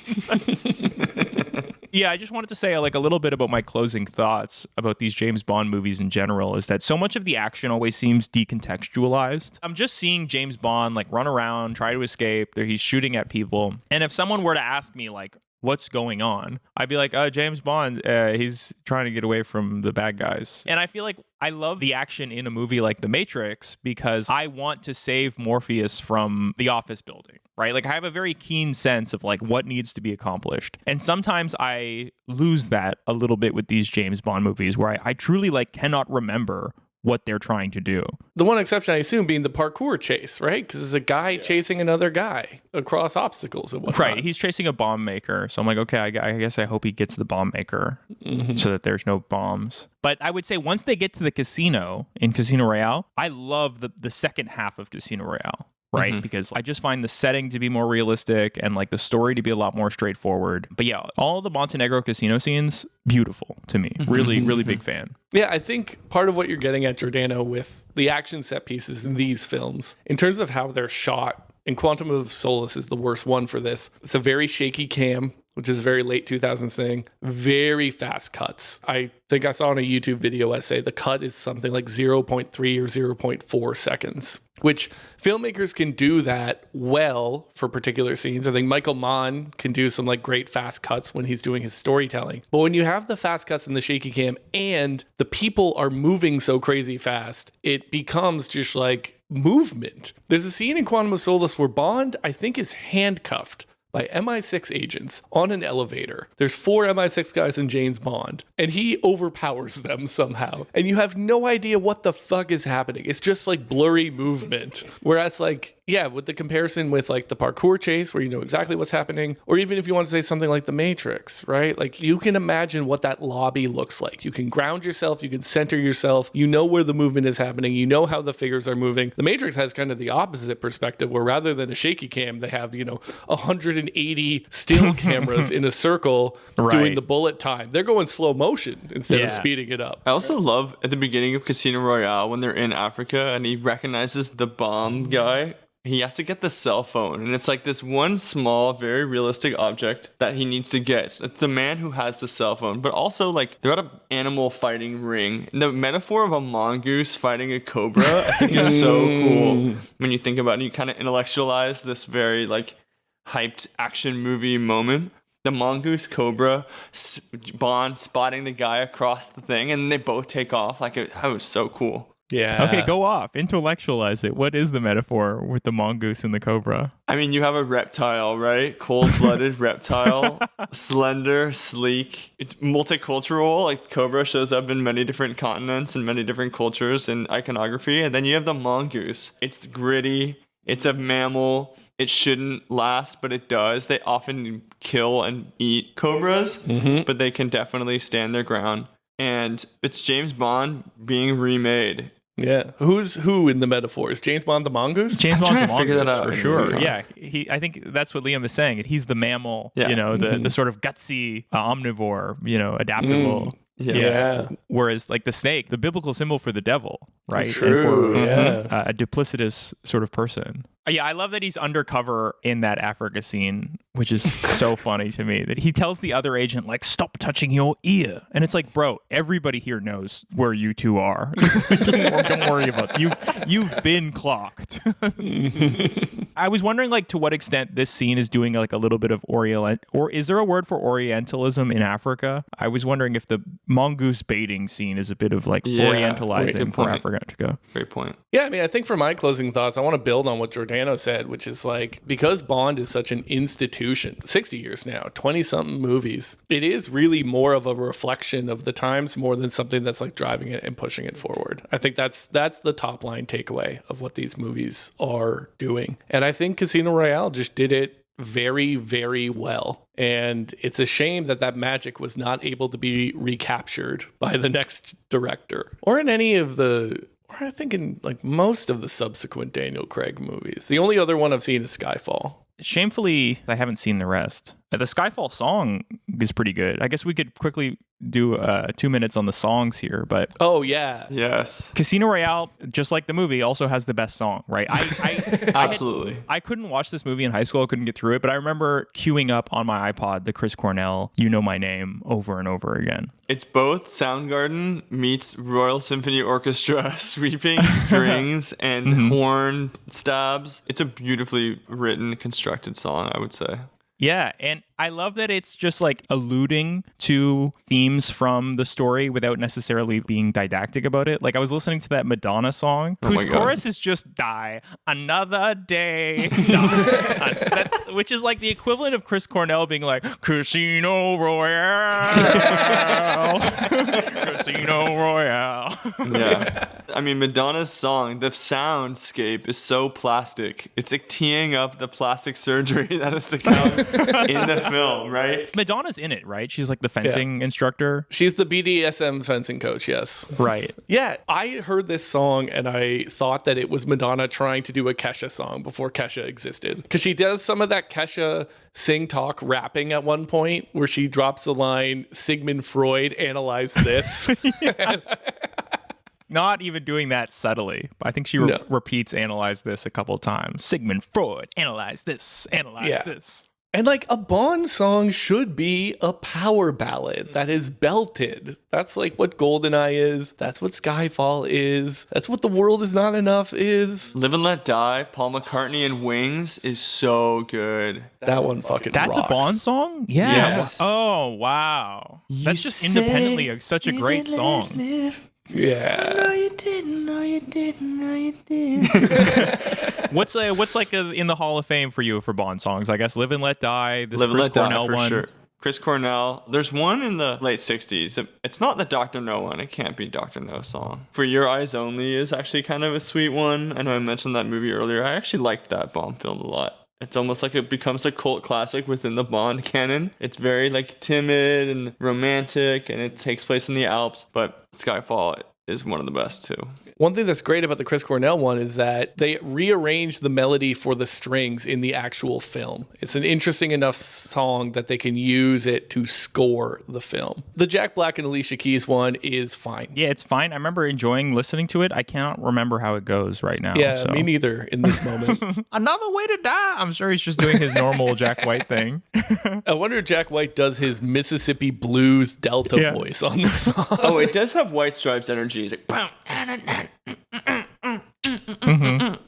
Yeah, I just wanted to say like a little bit about my closing thoughts about these James Bond movies in general is that so much of the action always seems decontextualized. I'm just seeing James Bond like run around, try to escape, he's shooting at people. And if someone were to ask me like, what's going on? I'd be like, James Bond, he's trying to get away from the bad guys. And I feel like I love the action in a movie like The Matrix because I want to save Morpheus from the office building, right? Like I have a very keen sense of like what needs to be accomplished. And sometimes I lose that a little bit with these James Bond movies where I truly like cannot remember what they're trying to do. The one exception, I assume, being the parkour chase, right? Because it's a guy chasing another guy across obstacles and whatnot. Right, he's chasing a bomb maker. So I'm like, okay, I guess I hope he gets the bomb maker so that there's no bombs. But I would say once they get to the casino in Casino Royale, I love the second half of Casino Royale. Right? Because I just find the setting to be more realistic and like the story to be a lot more straightforward. But yeah, all the Montenegro casino scenes, beautiful to me. Really, really big fan. Yeah, I think part of what you're getting at, Giordano, with the action set pieces in these films, in terms of how they're shot, and Quantum of Solace is the worst one for this. It's a very shaky cam, which is a very late 2000s thing. Very fast cuts. I think I saw in a YouTube video essay, the cut is something like 0.3 or 0.4 seconds, which filmmakers can do that well for particular scenes. I think Michael Mann can do some like great fast cuts when he's doing his storytelling. But when you have the fast cuts and the shaky cam and the people are moving so crazy fast, it becomes just like movement. There's a scene in Quantum of Solace where Bond, I think, is handcuffed by MI6 agents on an elevator. There's 4 MI6 guys and James Bond, and he overpowers them somehow. And you have no idea what the fuck is happening. It's just like blurry movement. Whereas like, yeah, with the comparison with like the parkour chase where you know exactly what's happening, or even if you want to say something like The Matrix, right? Like you can imagine what that lobby looks like. You can ground yourself, you can center yourself, you know where the movement is happening, you know how the figures are moving. The Matrix has kind of the opposite perspective where rather than a shaky cam, they have, 180 still cameras in a circle doing the bullet time. They're going slow motion instead of speeding it up. I also love at the beginning of Casino Royale when they're in Africa and he recognizes the bomb guy. He has to get the cell phone, and it's like this one small, very realistic object that he needs to get. It's the man who has the cell phone, but also like they're at an animal fighting ring. And the metaphor of a mongoose fighting a cobra, I think is so cool when you think about it. You kind of intellectualize this very like hyped action movie moment. The mongoose cobra, Bond spotting the guy across the thing, and they both take off. Like that was so cool. Yeah. Okay, go off. Intellectualize it. What is the metaphor with the mongoose and the cobra? I mean, you have a reptile, right? Cold-blooded reptile, slender, sleek. It's multicultural. Like cobra shows up in many different continents and many different cultures and iconography. And then you have the mongoose. It's gritty. It's a mammal. It shouldn't last, but it does. They often kill and eat cobras, but they can definitely stand their ground. And it's James Bond being remade. Yeah. Who's who in the metaphor? Is James Bond the mongoose? James Bond's the figure that mongoose, out for sure. Yeah. I think that's what Liam is saying. He's the mammal, the sort of gutsy omnivore, adaptable. Yeah. Whereas like the snake, the biblical symbol for the devil, right? True. And for a duplicitous sort of person. Yeah, I love that he's undercover in that Africa scene, which is so funny to me. That he tells the other agent, like, stop touching your ear. And it's like, bro, everybody here knows where you two are. Don't worry about it. You've been clocked. I was wondering, like, to what extent this scene is doing, like, a little bit of or is there a word for Orientalism in Africa? I was wondering if the mongoose baiting scene is a bit of, like, Orientalizing for Africa. Great point. Yeah, I mean, I think for my closing thoughts, I want to build on what Giordano said, which is like, because Bond is such an institution, 60 years now, 20-something movies, it is really more of a reflection of the times more than something that's like driving it and pushing it forward. I think that's the top line takeaway of what these movies are doing. And I think Casino Royale just did it very, very well. And it's a shame that magic was not able to be recaptured by the next director or in any of the... I think in like most of the subsequent Daniel Craig movies. The only other one I've seen is Skyfall. Shamefully, I haven't seen the rest. The Skyfall song is pretty good. I guess we could quickly do 2 minutes on the songs here, but... Oh, yeah. Yes. Casino Royale, just like the movie, also has the best song, right? Absolutely. I couldn't watch this movie in high school. I couldn't get through it, but I remember queuing up on my iPod the Chris Cornell, You Know My Name, over and over again. It's both Soundgarden meets Royal Symphony Orchestra sweeping strings and horn stabs. It's a beautifully written, constructed song, I would say. Yeah, and I love that it's just like alluding to themes from the story without necessarily being didactic about it. Like I was listening to that Madonna song, whose chorus is just die another day, which is like the equivalent of Chris Cornell being like Casino Royale, Casino Royale. Yeah. I mean, Madonna's song, the soundscape is so plastic. It's like teeing up the plastic surgery that is to come in the film, right? Madonna's in it, right? She's like the fencing instructor. She's the BDSM fencing coach, yes. Right. Yeah, I heard this song and I thought that it was Madonna trying to do a Kesha song before Kesha existed. Because she does some of that Kesha sing-talk rapping at one point where she drops the line, Sigmund Freud analyzed this. Not even doing that subtly. I think she repeats analyze this a couple times. Sigmund Freud, analyze this, analyze this. And like a Bond song should be a power ballad that is belted. That's like what GoldenEye is. That's what Skyfall is. That's what The World Is Not Enough is. Live and Let Die, Paul McCartney and Wings is so good. That one fucking That's rocks. a Bond song? Yeah. Yes. Oh, wow. That's just independently such a great song. Yeah. No, you didn't. No, you didn't. No, you didn't. What's in the Hall of Fame for you for Bond songs? I guess Live and Let Die, this Live and Chris Let Die, Cornell for one. sure. Chris Cornell. There's one in the late 60s. It's not the Dr. No one. It can't be Dr. No song. For Your Eyes Only is actually kind of a sweet one. I know I mentioned that movie earlier. I actually liked that Bond film a lot. It's almost like it becomes a cult classic within the Bond canon. It's very like timid and romantic, and it takes place in the Alps. But Skyfall is one of the best too. One thing that's great about the Chris Cornell one is that they rearranged the melody for the strings in the actual film. It's an interesting enough song that they can use it to score the film. The Jack Black and Alicia Keys one is fine. Yeah, it's fine. I remember enjoying listening to it. I cannot remember how it goes right now. Yeah, me neither in this moment. Another way to die. I'm sure he's just doing his normal Jack White thing. I wonder if Jack White does his Mississippi blues Delta voice on this song. Oh, it does have White Stripes energy. It's like, boom.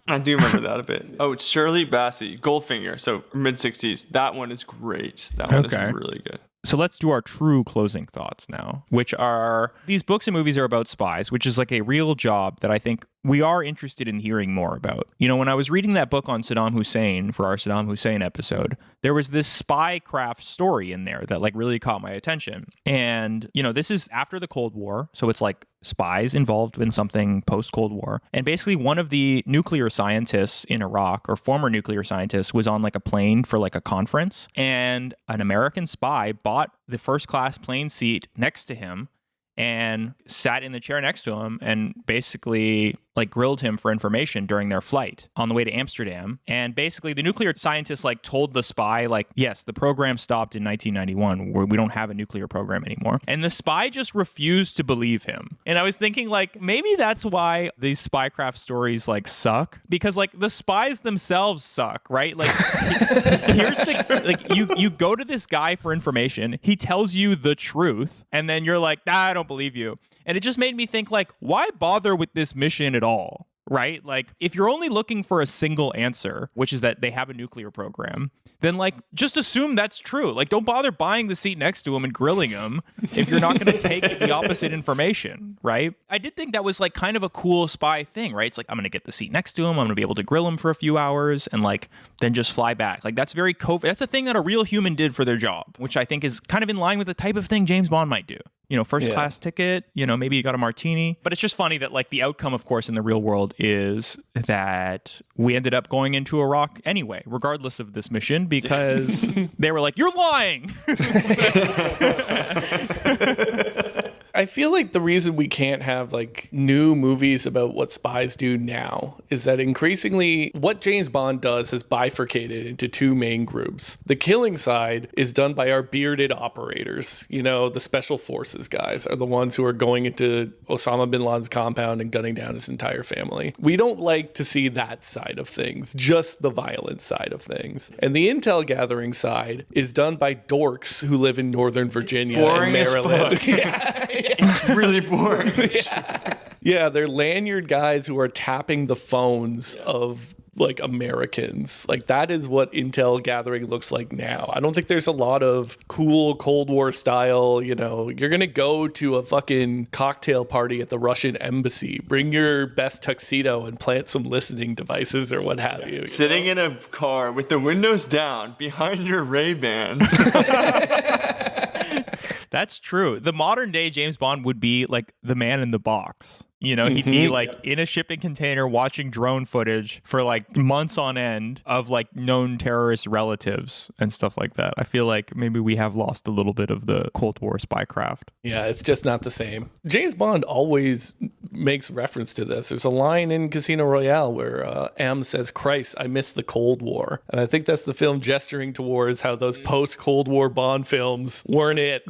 I do remember that a bit. Oh, it's Shirley Bassey, Goldfinger. So mid 60s. That one is great. That one is really good. So let's do our true closing thoughts now, which are these books and movies are about spies, which is like a real job that I think we are interested in hearing more about. You know, when I was reading that book on Saddam Hussein for our Saddam Hussein episode, there was this spy craft story in there that like really caught my attention. And, you know, this is after the Cold War. So it's like spies involved in something post-Cold War. And basically one of the nuclear scientists in Iraq, or former nuclear scientists, was on like a plane for like a conference. And an American spy bought the first class plane seat next to him and sat in the chair next to him and basically like grilled him for information during their flight on the way to Amsterdam. And basically the nuclear scientist like told the spy like, yes, the program stopped in 1991 where we don't have a nuclear program anymore. And the spy just refused to believe him. And I was thinking like, maybe that's why these spycraft stories like suck, because like the spies themselves suck, right? Like here's the, like you go to this guy for information, he tells you the truth, and then you're like, nah, I don't believe you. And it just made me think like, why bother with this mission at all? Right? Like, if you're only looking for a single answer, which is that they have a nuclear program, then like, just assume that's true. Like, don't bother buying the seat next to him and grilling him if you're not going to take the opposite information, right? I did think that was like kind of a cool spy thing, right? It's like, I'm going to get the seat next to him. I'm going to be able to grill him for a few hours and like, then just fly back. Like, that's very covert. That's a thing that a real human did for their job, which I think is kind of in line with the type of thing James Bond might do. You know, first class ticket, you know, maybe you got a martini. But it's just funny that like the outcome, of course, in the real world is that we ended up going into Iraq anyway, regardless of this mission, because they were like, you're lying. I feel like the reason we can't have like new movies about what spies do now is that increasingly what James Bond does has bifurcated into two main groups. The killing side is done by our bearded operators. You know, the special forces guys are the ones who are going into Osama bin Laden's compound and gunning down his entire family. We don't like to see that side of things, just the violent side of things. And the intel gathering side is done by dorks who live in Northern Virginia Boring and Maryland. as fuck. It's really boring. Yeah, they're lanyard guys who are tapping the phones of like Americans. Like that is what intel gathering looks like now. I don't think there's a lot of cool Cold War style, you know, you're going to go to a fucking cocktail party at the Russian embassy, bring your best tuxedo and plant some listening devices or what have you. Sitting in a car with the windows down behind your Ray-Bans. That's true. The modern day James Bond would be like the man in the box. You know, he'd be like in a shipping container watching drone footage for like months on end of like known terrorist relatives and stuff like that. I feel like maybe we have lost a little bit of the Cold War spycraft. Yeah, it's just not the same. James Bond always makes reference to this. There's a line in Casino Royale where M says, "Christ, I miss the Cold War." And I think that's the film gesturing towards how those post-Cold War Bond films weren't it.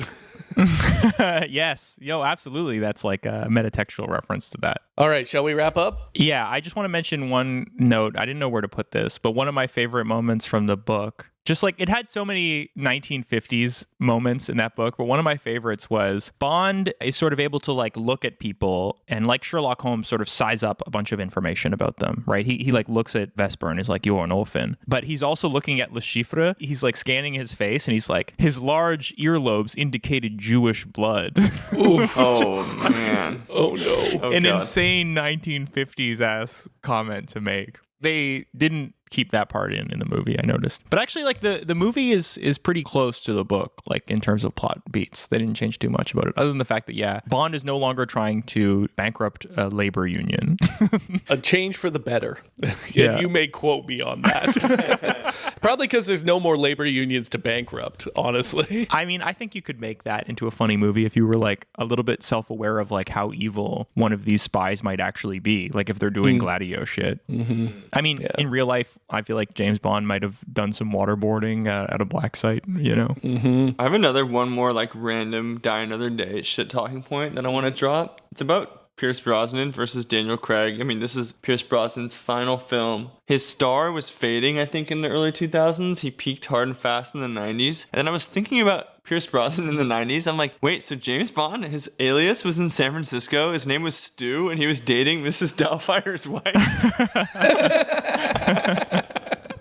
Yes. Yo, absolutely. That's like a metatextual reference to that. All right. Shall we wrap up? Yeah. I just want to mention one note. I didn't know where to put this, but one of my favorite moments from the book Just like it had so many 1950s moments in that book, but one of my favorites was Bond is sort of able to like look at people and like Sherlock Holmes sort of size up a bunch of information about them, right? He like looks at Vesper and is like, you're an orphan. But he's also looking at Le Chiffre. He's like scanning his face and he's like, his large earlobes indicated Jewish blood. Oh, man. Oh, no. Oh, An God. insane 1950s ass comment to make. They didn't keep that part in the movie, I noticed. But actually, like the movie is pretty close to the book, like in terms of plot beats. They didn't change too much about it, other than the fact that, yeah, Bond is no longer trying to bankrupt a labor union. A change for the better. Yeah. You may quote me on that. Probably because there's no more labor unions to bankrupt, honestly. I mean, I think you could make that into a funny movie if you were like a little bit self-aware of like how evil one of these spies might actually be, like if they're doing Gladio shit. Mm-hmm. I mean, in real life, I feel like James Bond might have done some waterboarding at a black site, you know? I have one more like random Die Another Day shit talking point that I want to drop. It's about Pierce Brosnan versus Daniel Craig. I mean, this is Pierce Brosnan's final film. His star was fading, I think, in the early 2000s. He peaked hard and fast in the 90s. And then I was thinking about Pierce Brosnan in the 90s. I'm like, wait, so James Bond, his alias was in San Francisco. His name was Stu, and he was dating Mrs. Doubtfire's wife.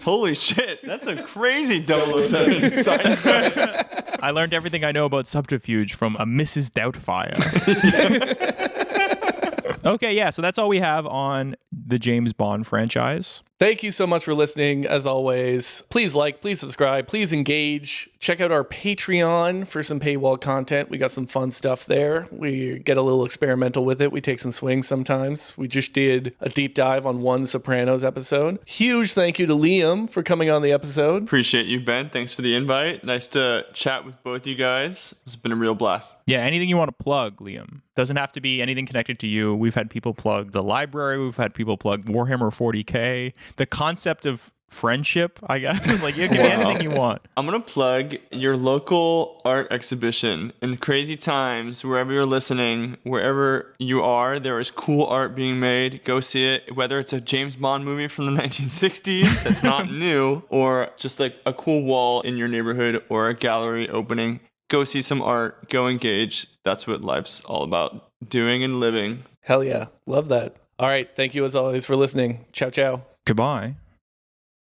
Holy shit, that's a crazy 007 side effect. I learned everything I know about subterfuge from a Mrs. Doubtfire. Okay, yeah, so that's all we have on the James Bond franchise. Thank you so much for listening. As always, please like, please subscribe, please engage. Check out our Patreon for some paywall content. We got some fun stuff there. We get a little experimental with it. We take some swings sometimes. We just did a deep dive on one Sopranos episode. Huge thank you to Liam for coming on the episode. Appreciate you, Ben. Thanks for the invite. Nice to chat with both you guys. It's been a real blast. Yeah, anything you want to plug, Liam. Doesn't have to be anything connected to you. We've had people plug the library. We've had people plug Warhammer 40K. The concept of friendship, I guess. Like, you can do anything you want. I'm going to plug your local art exhibition. In crazy times, wherever you're listening, wherever you are, there is cool art being made. Go see it. Whether it's a James Bond movie from the 1960s that's not new, or just like a cool wall in your neighborhood or a gallery opening. Go see some art. Go engage. That's what life's all about. Doing and living. Hell yeah. Love that. All right. Thank you as always for listening. Ciao, ciao. Goodbye.